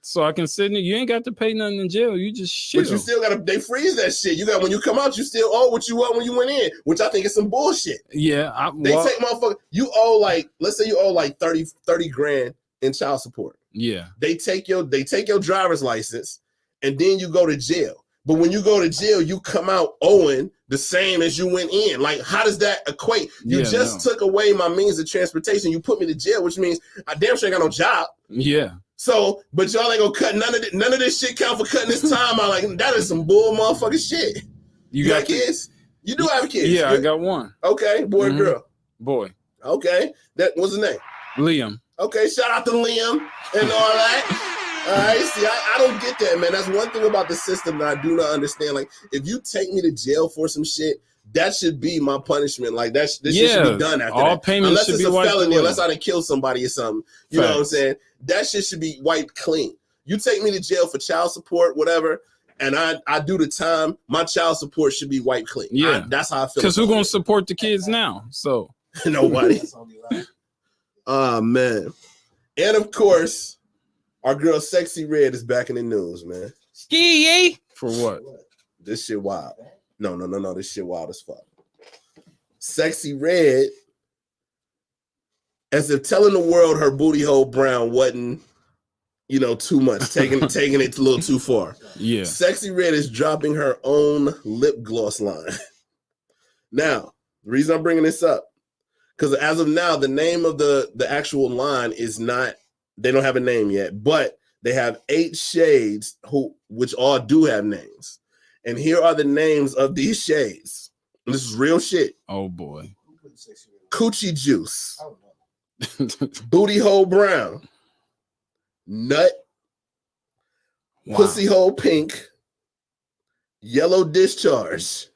So I can sit in there. You ain't got to pay nothing in jail. You just shit. But you still gotta, they freeze that shit. You got, when you come out, you still owe what you owe when you went in, which I think is some bullshit. Yeah. They take motherfucker, you owe like, let's say you owe like 30 grand in child support. Yeah. They take your driver's license and then you go to jail. But when you go to jail, you come out owing the same as you went in. Like, how does that equate? You took away my means of transportation. You put me to jail, which means I damn sure ain't got no job. Yeah. So, but y'all ain't gonna cut none of this shit count for cutting this time out. Like, that is some bull motherfucking shit. You got kids? You do have kids? Yeah, I got one. Okay, boy or girl? Boy. Okay. What's his name? Liam. Okay, shout out to Liam and all that. All right, see, I don't get that, man. That's one thing about the system that I do not understand. Like, if you take me to jail for some shit, that should be my punishment. Like, this shit should be done after all that. payments Unless should it's be a felony, away. unless I done killed somebody or something. You know what I'm saying? That shit should be wiped clean. You take me to jail for child support, whatever, and I do the time, my child support should be wiped clean. Yeah. That's how I feel. Because who's going to support the kids now? So nobody. Oh, man. And of course, our girl Sexy Red is back in the news, man. Ski for what? This shit wild. No. This shit wild as fuck. Sexy Red, as if telling the world her booty hole brown wasn't, too much, taking it a little too far. Yeah. Sexy Red is dropping her own lip gloss line. Now, the reason I'm bringing this up, because as of now, the name of the actual line is not. They don't have a name yet, but they have 8 shades which all do have names. And here are the names of these shades. And this is real shit. Oh boy. Coochie Juice. Booty Hole Brown. Nut. Wow. Pussy Hole Pink. Yellow Discharge.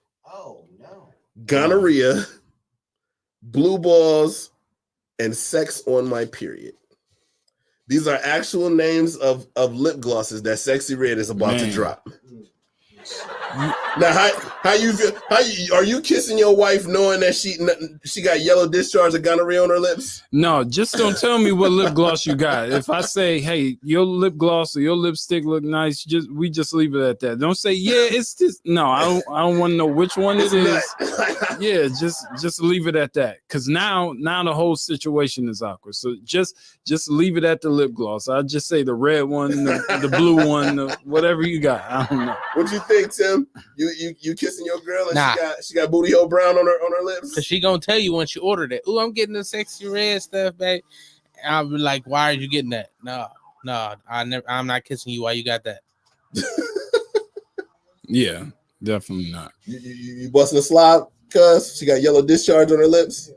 Gonorrhea. Blue Balls. And Sex on My Period. These are actual names of lip glosses that Sexy Red is about to drop. Now, how you feel? Are you kissing your wife knowing that she got yellow discharge of gonorrhea on her lips? No, just don't tell me what lip gloss you got. If I say, hey, your lip gloss or your lipstick look nice, we just leave it at that. Don't say, yeah, it's this. No, I don't want to know which one it is. Yeah, just leave it at that. Cause now the whole situation is awkward. So just leave it at the lip gloss. I'll just say the red one, the blue one, whatever you got. I don't know. What you think, Tim? You kissing your girl and she got booty hole brown on her lips? Cause she gonna tell you when she ordered it. Ooh, I'm getting the Sexy Red stuff, babe. And I'll be like, why are you getting that? No, I'm not kissing you. Why you got that? Yeah, definitely not. You busting a slob, cuz she got yellow discharge on her lips?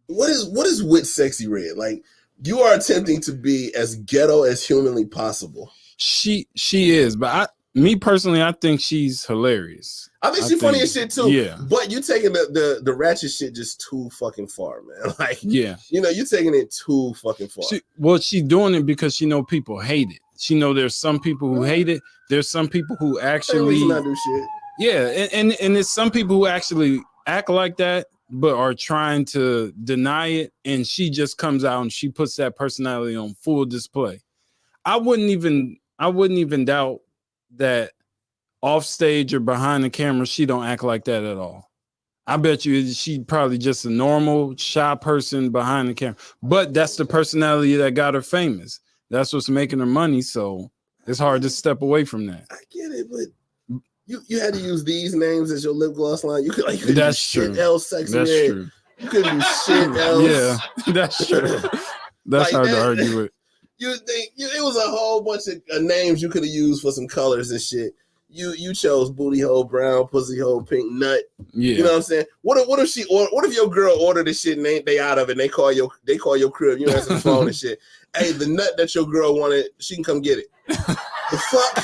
What is with Sexy Red? Like, you are attempting to be as ghetto as humanly possible. She is, but me personally, I think she's hilarious. I think she's funny as shit too. Yeah. But you taking the ratchet shit just too fucking far, man. Like, yeah, you taking it too fucking far. She's doing it because she know people hate it. She know there's some people who hate it. There's some people who actually not do shit. Yeah, and there's some people who actually act like that, but are trying to deny it. And she just comes out and she puts that personality on full display. I wouldn't even doubt that off stage or behind the camera, she don't act like that at all. I bet you she probably just a normal shy person behind the camera, but that's the personality that got her famous. That's what's making her money. So it's hard to step away from that. I get it, but you had to use these names as your lip gloss line. You could that's do true. Shit else, Sexy That's Red. true. You couldn't do shit else. Yeah, that's true. That's hard to argue with. You think it was a whole bunch of names you could have used for some colors and shit. you chose booty hole brown, pussy hole pink nut. Yeah. You know what I'm saying? What if your girl ordered this shit and they out of it and they call your crib, you answer the phone and shit. Hey, the nut that your girl wanted, she can come get it. The fuck?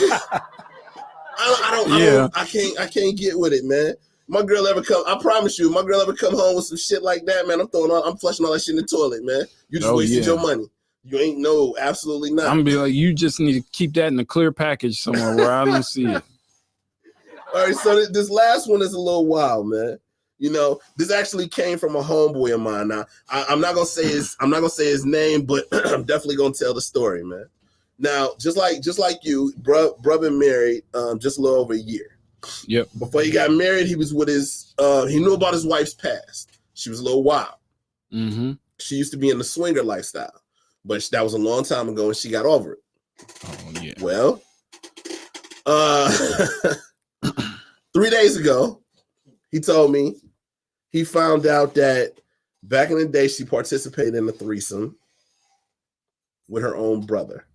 I can't get with it, man. My girl ever come, I promise you, my girl ever come home with some shit like that, man, I'm flushing all that shit in the toilet, man. You just wasted your money. You ain't absolutely not. I'm gonna be like, you just need to keep that in a clear package somewhere where I don't see it. All right, so this last one is a little wild, man. You know, this actually came from a homeboy of mine. Now, I'm not gonna say his name, but I'm definitely gonna tell the story, man. Now, just like you, bro been married just a little over a year. Yep. Before he got married, he was with his he knew about his wife's past. She was a little wild. Mm-hmm. She used to be in the swinger lifestyle, but that was a long time ago and she got over it. Oh yeah. Well, 3 days ago, he told me he found out that back in the day she participated in a threesome with her own brother.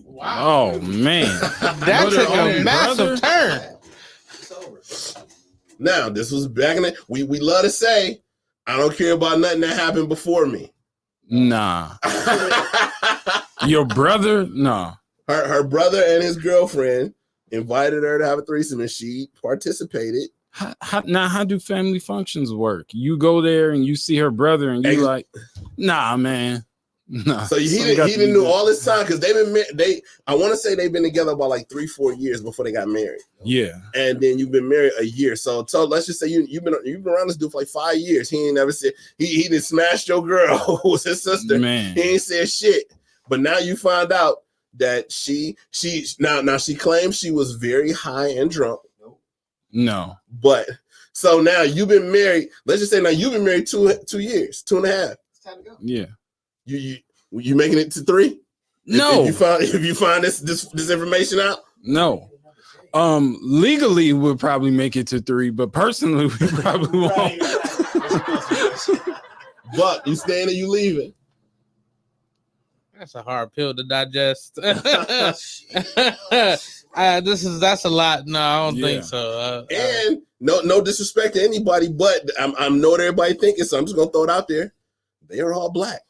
Wow. Oh man. That took a massive turn. Now, this was back in the we love to say, I don't care about nothing that happened before me. Nah. Your brother? Nah. Her brother and his girlfriend invited her to have a threesome and she participated. How do family functions work? You go there and you see her brother and you like, nah, man. Nah. So he didn't know all this time because I want to say they've been together about like 3-4 years before they got married. Yeah. And then you've been married a year. So let's just say you've been around this dude for like 5 years. He ain't never said he didn't smash your girl who was his sister. Man. He ain't said shit. But now you find out that she claims she was very high and drunk. No. But so now you've been married. Let's just say now you've been married 2 years, 2.5. It's time to go. Yeah. You making it to 3? No. If you find this information out? No. Legally we'll probably make it to 3, but personally we probably won't. But you staying or you leaving? That's a hard pill to digest. That's a lot. No, I don't think so. And no disrespect to anybody, but I know what everybody thinking, so I'm just gonna throw it out there. They are all black.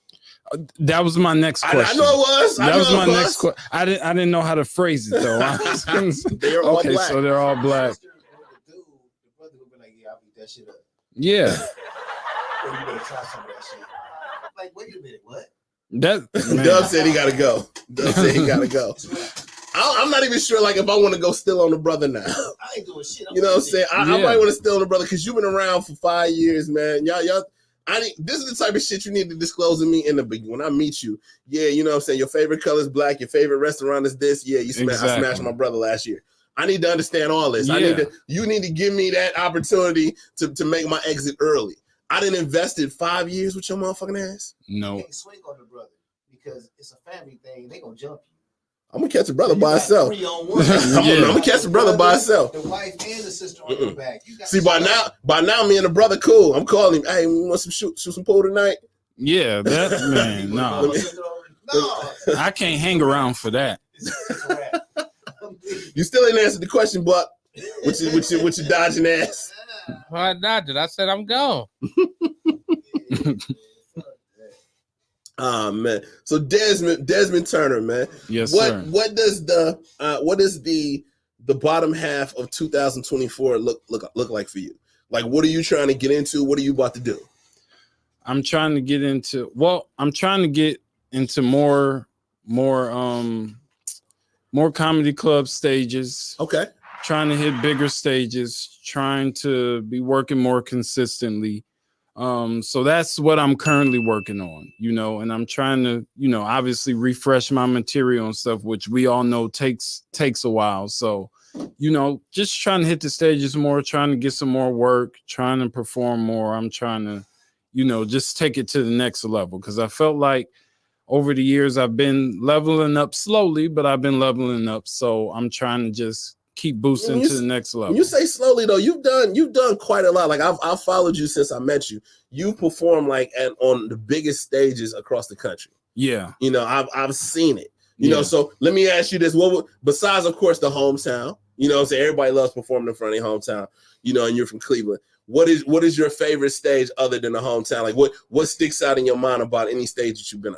That was my next question. I know it was. That was my next question. I didn't know how to phrase it though. They are all okay, black. so they're all black. Yeah. You better try some of that shit. Like, wait a minute, what? Dub said he gotta go. Dub said he gotta go. I'm not even sure, like, if I want to go still on the brother now. I ain't doing shit. You know what I'm saying? I might want to still on the brother because you've been around for 5 years, man. Y'all. This is the type of shit you need to disclose to me in the beginning when I meet you. Yeah, you know what I'm saying? Your favorite color is black. Your favorite restaurant is this. Yeah, I smashed my brother last year. I need to understand all this. Yeah. You need to give me that opportunity to make my exit early. I didn't invested 5 years with your motherfucking ass. No. You can't swing on the brother because it's a family thing. They gonna jump you. I'm gonna catch a brother by himself. 3-on-1. I'm gonna catch a brother by himself. The wife and the sister on your back. See, by now, me and the brother cool. I'm calling him. Hey, we want some shoot some pool tonight. Yeah, that man. No, I can't hang around for that. You still ain't answered the question, but with your dodging ass. I dodged it. I said I'm gone. Man. So Desmond Turner, man. Yes, sir. What is the bottom half of 2024 look like for you? Like, what are you trying to get into? What are you about to do? I'm trying to get into more comedy club stages. Okay. Trying to hit bigger stages, trying to be working more consistently. So that's what I'm currently working on, and I'm trying to, obviously refresh my material and stuff, which we all know takes a while. So, just trying to hit the stages more, trying to get some more work, trying to perform more. I'm trying to, just take it to the next level because I felt like over the years I've been leveling up slowly, but I've been leveling up. So I'm trying to just keep boosting to the next level. When you say slowly though, you've done quite a lot. Like I've followed you since I met you. You perform like on the biggest stages across the country. Yeah. I've seen it. You know, so let me ask you this. What besides of course the hometown, You know what I'm saying? Everybody loves performing in front of their hometown, you know, and you're from Cleveland. What is your favorite stage other than the hometown? Like what sticks out in your mind about any stage that you've been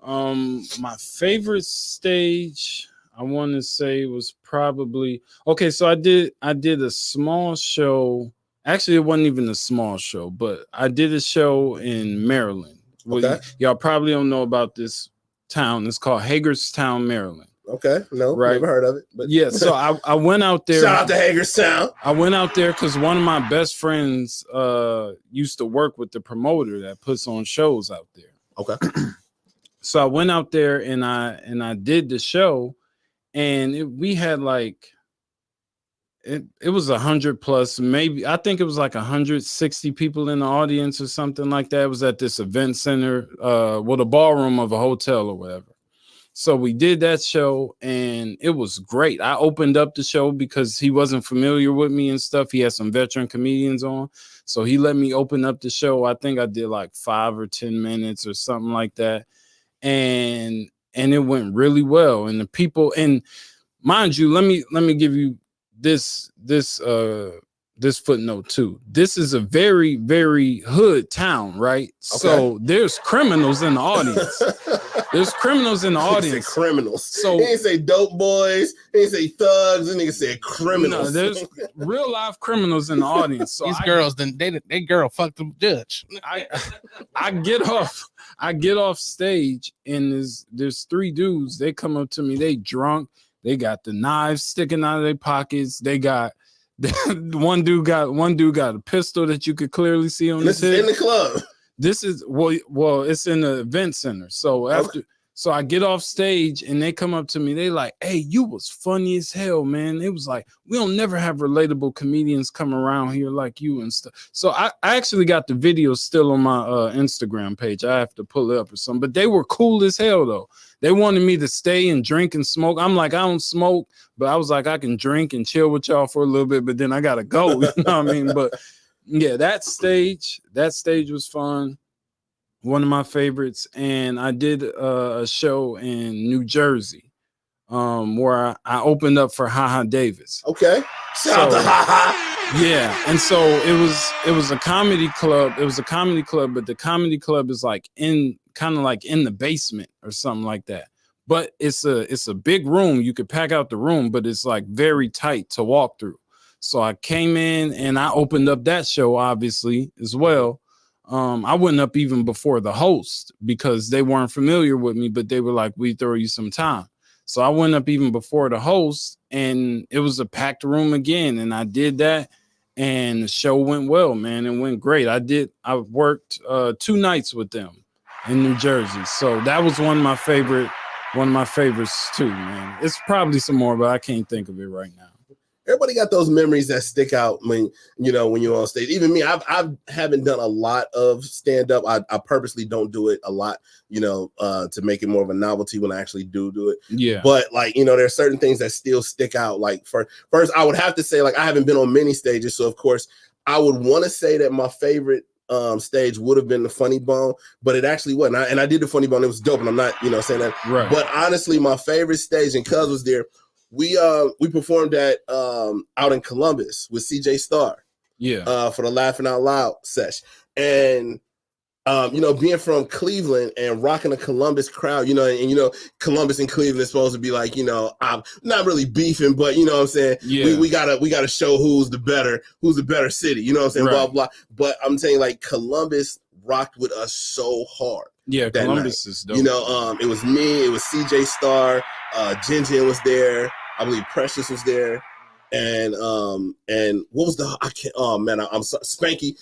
on? My favorite stage, I want to say, was probably okay. So I did a small show. Actually, it wasn't even a small show, but I did a show in Maryland. Okay. Y'all probably don't know about this town. It's called Hagerstown, Maryland. Okay, no, right. Never heard of it. But yeah, so I went out there. Shout out to Hagerstown. I went out there because one of my best friends used to work with the promoter that puts on shows out there. Okay. So I went out there and I did the show, and we had like it was 100 plus, maybe I think it was like 160 people in the audience or something like that. It was at this event center, the ballroom of a hotel or whatever. So we did that show and it was great. I opened up the show because he wasn't familiar with me and stuff. He had some veteran comedians on. So he let me open up the show. I think I did like 5 or 10 minutes or something like that. And it went really well. And the people, and mind you, let me give you this footnote too. This is a very, very hood town, right? Okay. So there's criminals in the audience. There's criminals in the audience. Criminals. So he didn't say dope boys. He didn't say thugs. This nigga said criminals. No, there's real live criminals in the audience. So these girls, they girl fucked the judge. I get off stage and there's 3 dudes. They come up to me. They drunk. They got the knives sticking out of their pockets. They got one dude got a pistol that you could clearly see on his head. In the club. This is well, it's in the event center. So so I get off stage and they come up to me. They like, hey, you was funny as hell, man. It was like, we don't never have relatable comedians come around here like you and stuff. So I actually got the video still on my Instagram page. I have to pull it up or something. But they were cool as hell though. They wanted me to stay and drink and smoke. I'm like, I don't smoke, but I was like, I can drink and chill with y'all for a little bit, but then I gotta go. You know what I mean? But yeah, that stage was fun. One of my favorites. And I did a show in New Jersey where I opened up for Ha Davis. Okay. Shout out to Ha. Yeah. And so it was a comedy club. It was a comedy club, but the comedy club is like kind of like in the basement or something like that. But it's a big room. You could pack out the room, but it's like very tight to walk through. So I came in and I opened up that show, obviously, as well. I went up even before the host because they weren't familiar with me, but they were like, we throw you some time. So I went up even before the host and it was a packed room again. And I did that and the show went well, man. It went great. I worked 2 nights with them in New Jersey. So that was one of my favorites too, man. It's probably some more, but I can't think of it right now. Everybody got those memories that stick out when you're on stage. Even me, I haven't done a lot of stand up. I purposely don't do it a lot, to make it more of a novelty when I actually do it. Yeah. But there's certain things that still stick out. Like first, I would have to say I haven't been on many stages, so of course I would want to say that my favorite stage would have been the Funny Bone, but it actually wasn't. And I did the Funny Bone. It was dope, and I'm not saying that. Right. But honestly, my favorite stage, and Cuz was there. We performed at out in Columbus with CJ Starr. Yeah. For the Laughing Out Loud session. And being from Cleveland and rocking a Columbus crowd, Columbus and Cleveland is supposed to be like, I'm not really beefing, but you know what I'm saying? Yeah. We gotta show who's the better city, you know what I'm saying? Right. Blah blah. But I'm saying Columbus rocked with us so hard. Yeah, Columbus night. is dope. It was me, it was CJ Starr, Jinjin was there. I believe Precious was there, and what was I'm sorry,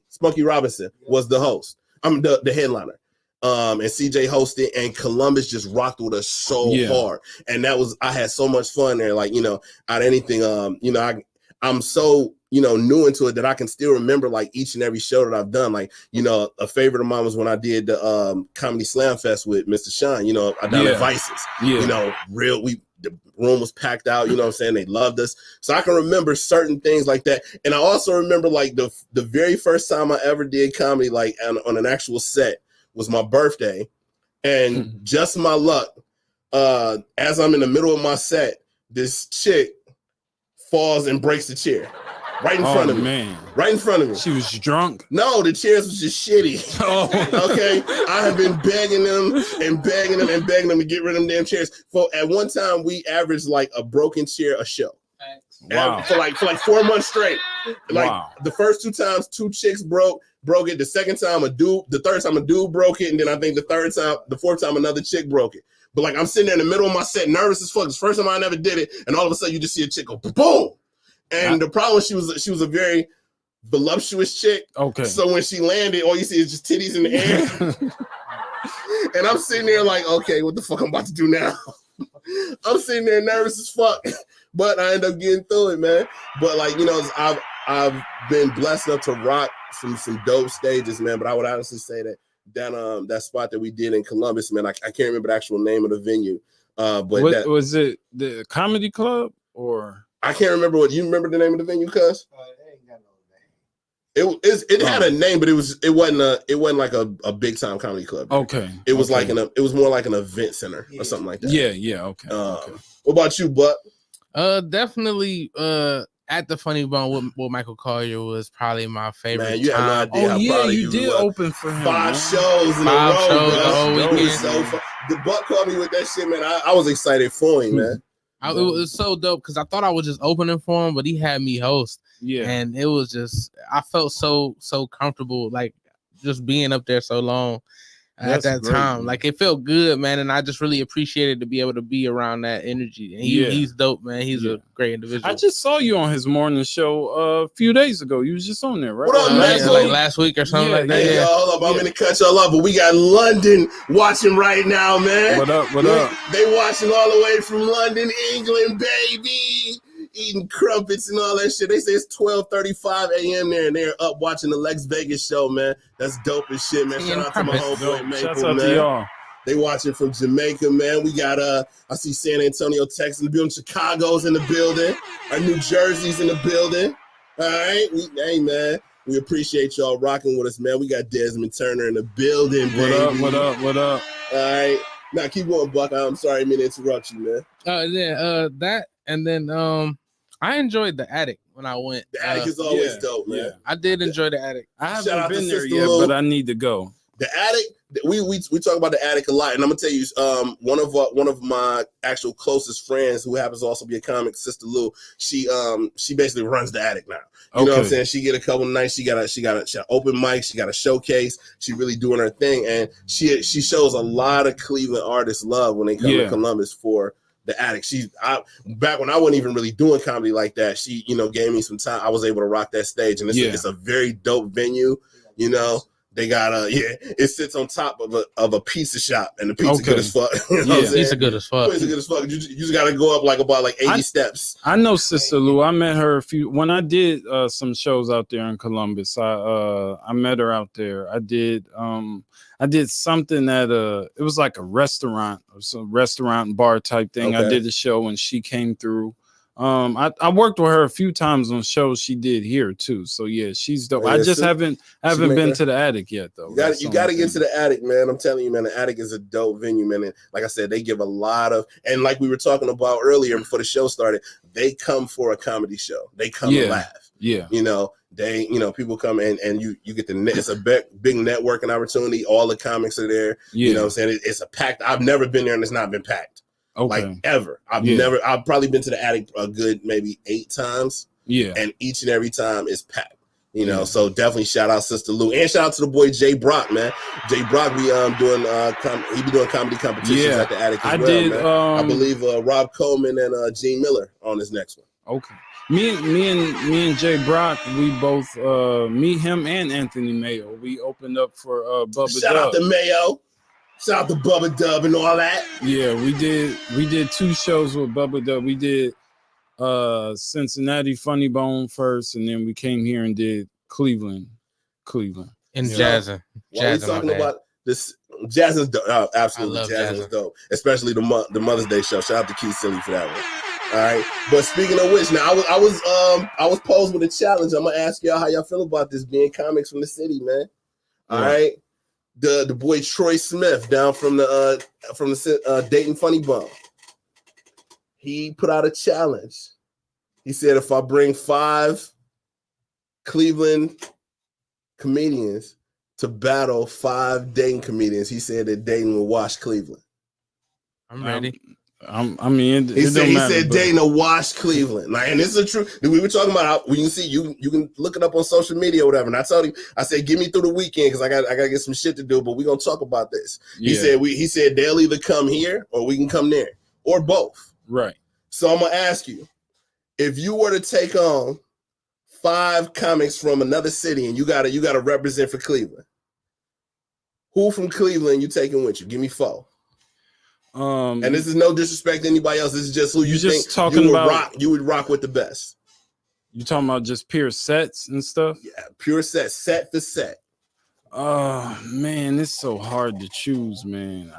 Spunky Robinson was the host. I'm the headliner, and CJ hosted, and Columbus just rocked with us so hard, and I had so much fun there. Out of anything, I'm so new into it that I can still remember each and every show that I've done. A favorite of mine was when I did the Comedy Slam Fest with Mr. Sean. I done at Vices. Yeah. The room was packed out, you know what I'm saying? They loved us. So I can remember certain things like that. And I also remember the very first time I ever did comedy, on an actual set, was my birthday. And just my luck, as I'm in the middle of my set, this chick falls and breaks the chair right in front of me. Man. Right in front of me. She was drunk? No, the chairs was just shitty. Oh. Okay. I have been begging them to get rid of them damn chairs. At one time, we averaged like a broken chair a show. Wow. For like 4 months straight. Like the first 2 times, 2 chicks broke it. The second time the third time a dude broke it, and then I think the fourth time another chick broke it. But like I'm sitting there in the middle of my set, nervous as fuck. It's the first time I never did it, and all of a sudden you just see a chick go boom. And the problem was she was a very voluptuous chick. Okay. So when she landed, all you see is just titties in the air. And I'm sitting there like, okay, what the fuck I'm about to do now? I'm sitting there nervous as fuck. But I end up getting through it, man. But like, I've been blessed enough to rock some dope stages, man. But I would honestly say that spot that we did in Columbus, man, I can't remember the actual name of the venue. But was it the comedy club or? I can't remember you remember the name of the venue, cuz? It had a name, but it wasn't like a big time comedy club. Okay. It was it was more like an event center or something like that. Yeah, okay. What about you, Buck? Definitely at the Funny Bone with Michael Collier was probably my favorite. Man, you have no idea how proud of you did open for him. 5 shows in a row, the whole weekend. So the Buck called me with that shit, man. I was excited for him, man. It was so dope because I thought I was just opening for him, but he had me host. Yeah, and it was just I felt so comfortable, like just being up there so long at that time. Man. Like it felt good, man, and I just really appreciated to be able to be around that energy. And he's dope, man. He's a great individual. I just saw you on his morning show a few days ago. You was just on there, right? What up, man? Like last week or something like that. Hey, hold up, I'm gonna cut y'all off, but we got London watching right now, man. What up? What up? They watching all the way from London, England, baby. Eating crumpets and all that shit. They say it's 12:35 a.m. there, and they're up watching the Lex Vegas show, man. That's dope as shit, man. Shout out to my homeboy Maple, Shout out man. to y'all. They watching from Jamaica, man. We got I see San Antonio, Texas in the building. Chicago's in the building. Our New Jersey's in the building. All right, hey man, we appreciate y'all rocking with us, man. We got Desmond Turner in the building, baby. What up? All right, now keep going, Buck. I'm sorry, I didn't mean to interrupt you, man. That and then I enjoyed the Attic when I went. The Attic is always dope, man. I did enjoy the Attic. I haven't been there yet, but I need to go. The Attic, we talk about the Attic a lot, and I'm gonna tell you, one of my actual closest friends, who happens to also be a comic, Sister Lou, she basically runs the Attic now. You know what I'm saying? She get a couple nights. She got an open mic. She got a showcase. She really doing her thing, and she shows a lot of Cleveland artists love when they come to Columbus for the Attic. Back when I wasn't even really doing comedy like that, she, gave me some time. I was able to rock that stage, and it's a very dope venue. They got it sits on top of a pizza shop, and the pizza good as fuck. Pizza good as fuck. Pizza good as fuck. You just got to go up about 80 steps. I know Sister Lou. I met her when I did some shows out there in Columbus. I met her out there. I did something at it was like a restaurant or some restaurant bar type thing. I did a show and she came through. I worked with her a few times on shows she did here too. So yeah, she's dope. I just haven't been to the Attic yet though. You got to get to the Attic, man. I'm telling you, man, the Attic is a dope venue, man. And like I said, they give a lot of, and like we were talking about earlier before the show started, they come for a comedy show. They come to laugh. Yeah. They, people come in and you get it's a big networking opportunity. All the comics are there. Yeah. You know what I'm saying? It's a packed. I've never been there and it's not been packed. Okay. Like ever. I've probably been to the Attic a good maybe 8 times. Yeah. And each and every time is packed. So definitely shout out Sister Lou and shout out to the boy Jay Brock, man. Jay Brock be doing he be doing comedy competitions at the Attic as well. I believe Rob Coleman and Gene Miller on his next one. Okay. Me and Jay Brock, we both me, him, and Anthony Mayo. We opened up for Bubba Shout Dub. out to Mayo. Shout out to Bubba Dub and all that. Yeah, we did 2 shows with Bubba Dub. We did Cincinnati Funny Bone first, and then we came here and did Cleveland. And Jazzin'. While we talking about this, Jazz is dope. Absolutely, Jazz is dope. Especially the Mother's Day show. Shout out to Keith Silly for that one. All right. But speaking of which, now I was posed with a challenge. I'm gonna ask y'all how y'all feel about this being comics from the city, man. All right. The boy Troy Smith down from the Dayton Funny Bone. He put out a challenge He said if I bring 5 Cleveland comedians to battle 5 Dayton comedians, he said that Dayton will wash Cleveland. I'm ready. I mean, he said Dayton will wash Cleveland. Like, and this is true. We were talking about when you see you can look it up on social media or whatever. And I told him, I said, get me through the weekend because I gotta get some shit to do. But we're gonna talk about this. Yeah. He said they'll either come here or we can come there or both. Right. So I'm gonna ask you, if you were to take on 5 comics from another city and you gotta represent for Cleveland, who from Cleveland you taking with you? Give me 4. And this is no disrespect to anybody else. This is just who you think you would rock with the best. You talking about just pure sets and stuff? Yeah, pure set for set. Oh man, it's so hard to choose, man.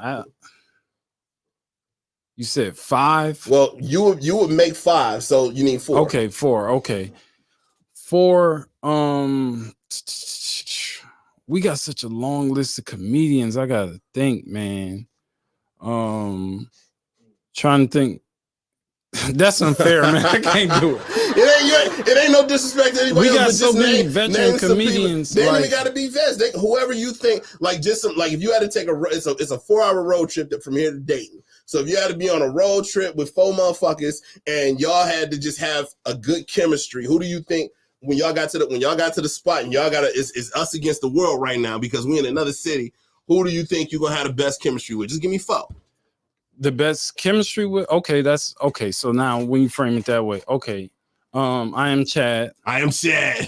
You said 5? Well, you would make 5, so you need 4. Okay, 4. Okay. 4. We got such a long list of comedians. I gotta think, man. Trying to think. That's unfair, man. I can't do it. It ain't no disrespect to anybody. We got else, so many veteran comedians. They don't even got to be vets. Whoever you think, like just some, like if you had to take it's a 4-hour road trip from here to Dayton. So if you had to be on a road trip with 4 motherfuckers and y'all had to just have a good chemistry, who do you think when y'all got to the spot and y'all it's us against the world right now because we in another city? Who do you think you're gonna have the best chemistry with? Just give me 4. The best chemistry with? Okay, that's okay. So now when you frame it that way, okay. I am Chad. All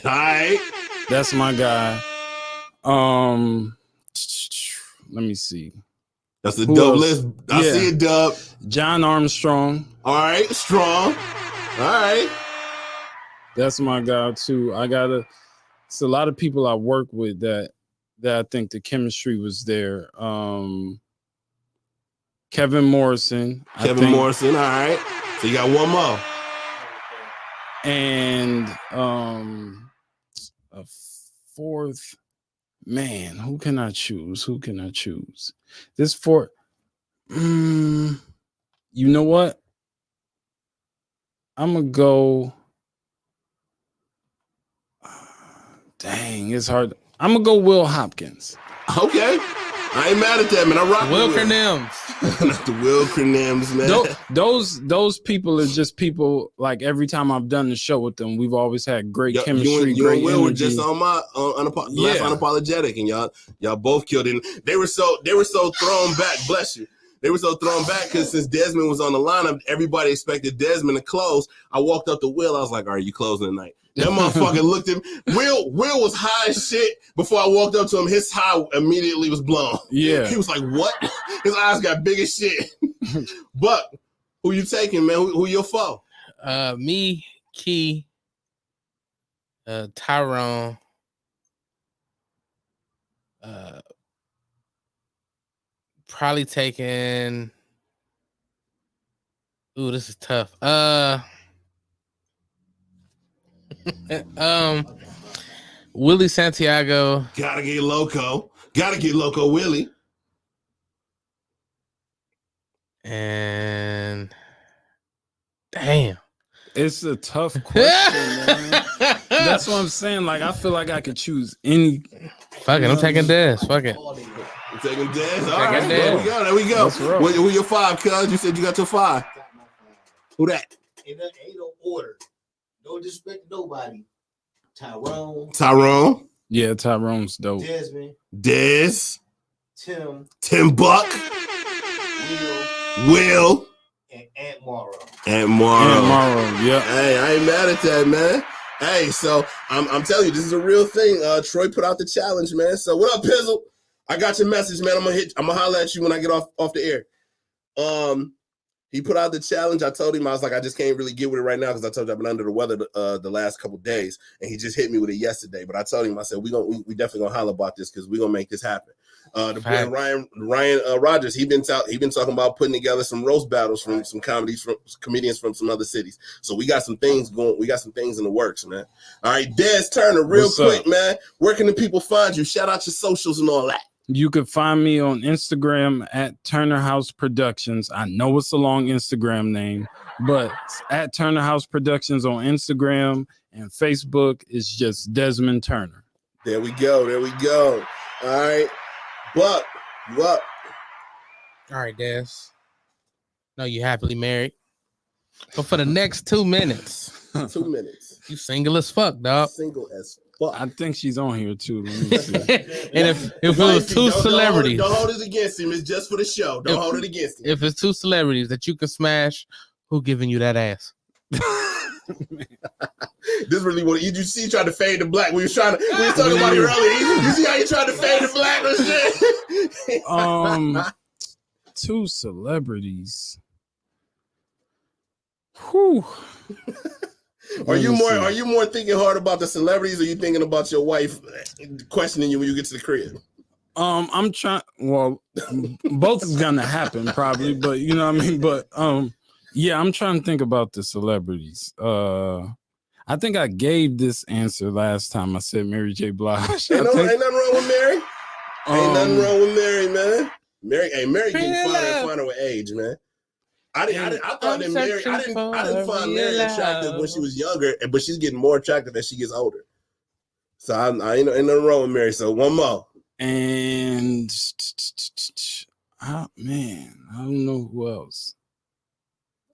right. That's my guy. Let me see. That's a dope list. I see it, Dub. John Armstrong. All right, strong. All right. That's my guy too. It's a lot of people I work with that I think the chemistry was there. Kevin Morrison. Morrison, all right. So you got 1 more. And a 4th, man, who can I choose? This 4th, you know what? I'm gonna go. Dang, it's hard. I'm gonna go Will Hopkins. Okay. I ain't mad at that, man. I rock Will Crinems. Not the Will Crinems, man. Those people are just people. Like every time I've done the show with them, we've always had great chemistry. You great and Will energy. were just on my last Unapologetic, and y'all both killed it. They were so thrown back. Bless you. They were so thrown back because since Desmond was on the lineup, everybody expected Desmond to close. I walked up to Will. I was like, "All right, you closing tonight?" That motherfucker looked at me. Will was high as shit before I walked up to him. His high immediately was blown. Yeah. He was like, "What?" His eyes got big as shit. But who you taking, man? Who your foe? Me, Key, Tyrone, probably taking. Ooh, this is tough. Willie Santiago. Gotta get loco, Willie. And damn, it's a tough question, man. That's what I'm saying. Like, I feel like I could choose any. Fuck it, I'm taking Des. Fuck it. I'm taking Des. All right, there we go. Who your 5, cuz? You said you got your 5. Who that? Ain't no order. No disrespect to nobody. Tyrone. Yeah, Tyrone's dope. Desmond. Des. Tim Buck. Will. And Aunt Morrow. Yeah. Hey, I ain't mad at that, man. Hey, so I'm telling you, this is a real thing. Troy put out the challenge, man. So what up, Pizzle? I got your message, man. I'm gonna holler at you when I get off the air. He put out the challenge. I told him, I was like, I just can't really get with it right now because I told you I've been under the weather the last couple of days, and he just hit me with it yesterday. But I told him, I said, we definitely gonna holler about this because we're gonna make this happen. The boy Ryan Rogers, he been talking about putting together some roast battles from some comedians from some other cities. So we got some things going. We got some things in the works, man. All right, Des Turner, real quick, man. Where can the people find you? Shout out your socials and all that. You can find me on Instagram at Turner House Productions. I know it's a long Instagram name, But at Turner House Productions on Instagram and Facebook is just Desmond Turner. There we go. There we go. All right. Buck, you up? All right, Des. No, you happily married. But for the next 2 minutes. 2 minutes. You single as fuck, dog. Single as fuck. I think she's on here too. Let me see. And if it was two celebrities. Don't hold it against him. It's just for the show. Don't hold it against him. If it's 2 celebrities that you can smash, who giving you that ass? This really what you see tried to fade the black. We were talking about it earlier. You see how you tried to fade the black and shit? 2 celebrities. Whew. Are you more thinking hard about the celebrities, or are you thinking about your wife questioning you when you get to the crib? I'm trying. Well, both is gonna happen probably, but you know what I mean. But yeah, I'm trying to think about the celebrities. I think I gave this answer last time. I said Mary J. Blige. Ain't nothing wrong with Mary. Ain't nothing wrong with Mary, man. Mary getting finer with age, man. I thought that Mary. I didn't find Mary attractive when she was younger, but she's getting more attractive as she gets older. So I ain't nothing wrong with Mary. So one more. And man, I don't know who else.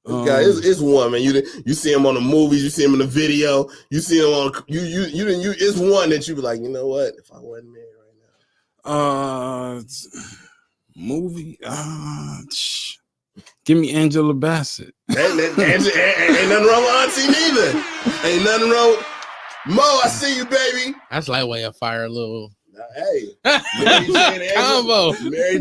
It's one, man. You see him on the movies, you see him in the video, you see him on you. It's one that you be like, you know what? If I wasn't married right now, movie. Give me Angela Bassett. Ain't nothing wrong with Auntie neither. Ain't nothing wrong. Mo, I see you, baby. That's lightweight of fire, a little. Hey, Mary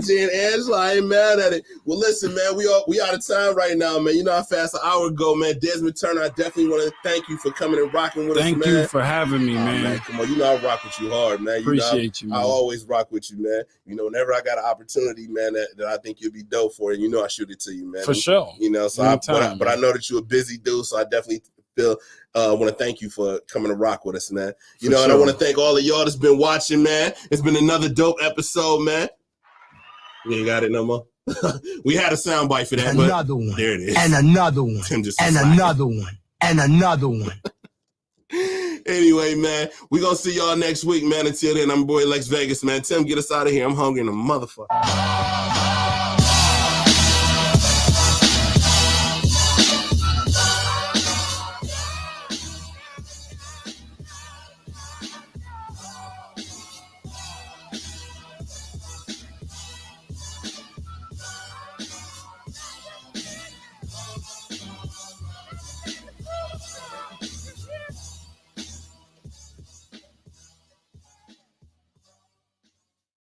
J. and Angela, I ain't mad at it. Well, listen, man, we out of time right now, man. You know how fast an hour ago, man. Desmond Turner, I definitely want to thank you for coming and rocking with us, man. Thank you for having me, man. Come on, you know I rock with you hard, man. Appreciate you, man. I always rock with you, man. You know, whenever I got an opportunity, man, that I think you'll be dope for, and you know I shoot it to you, man. For sure. You know, so but I know that you're a busy dude, so I definitely want to thank you for coming to rock with us, man. You know, and I want to thank all of y'all that's been watching, man. It's been another dope episode, man. We ain't got it no more. We had a soundbite for that, another one. There it is. And another one. And another one. And another one. Anyway, man, we gonna see y'all next week, man. Until then, I'm your boy Lexx Vegas, man. Tim, get us out of here. I'm hungry in a motherfucker.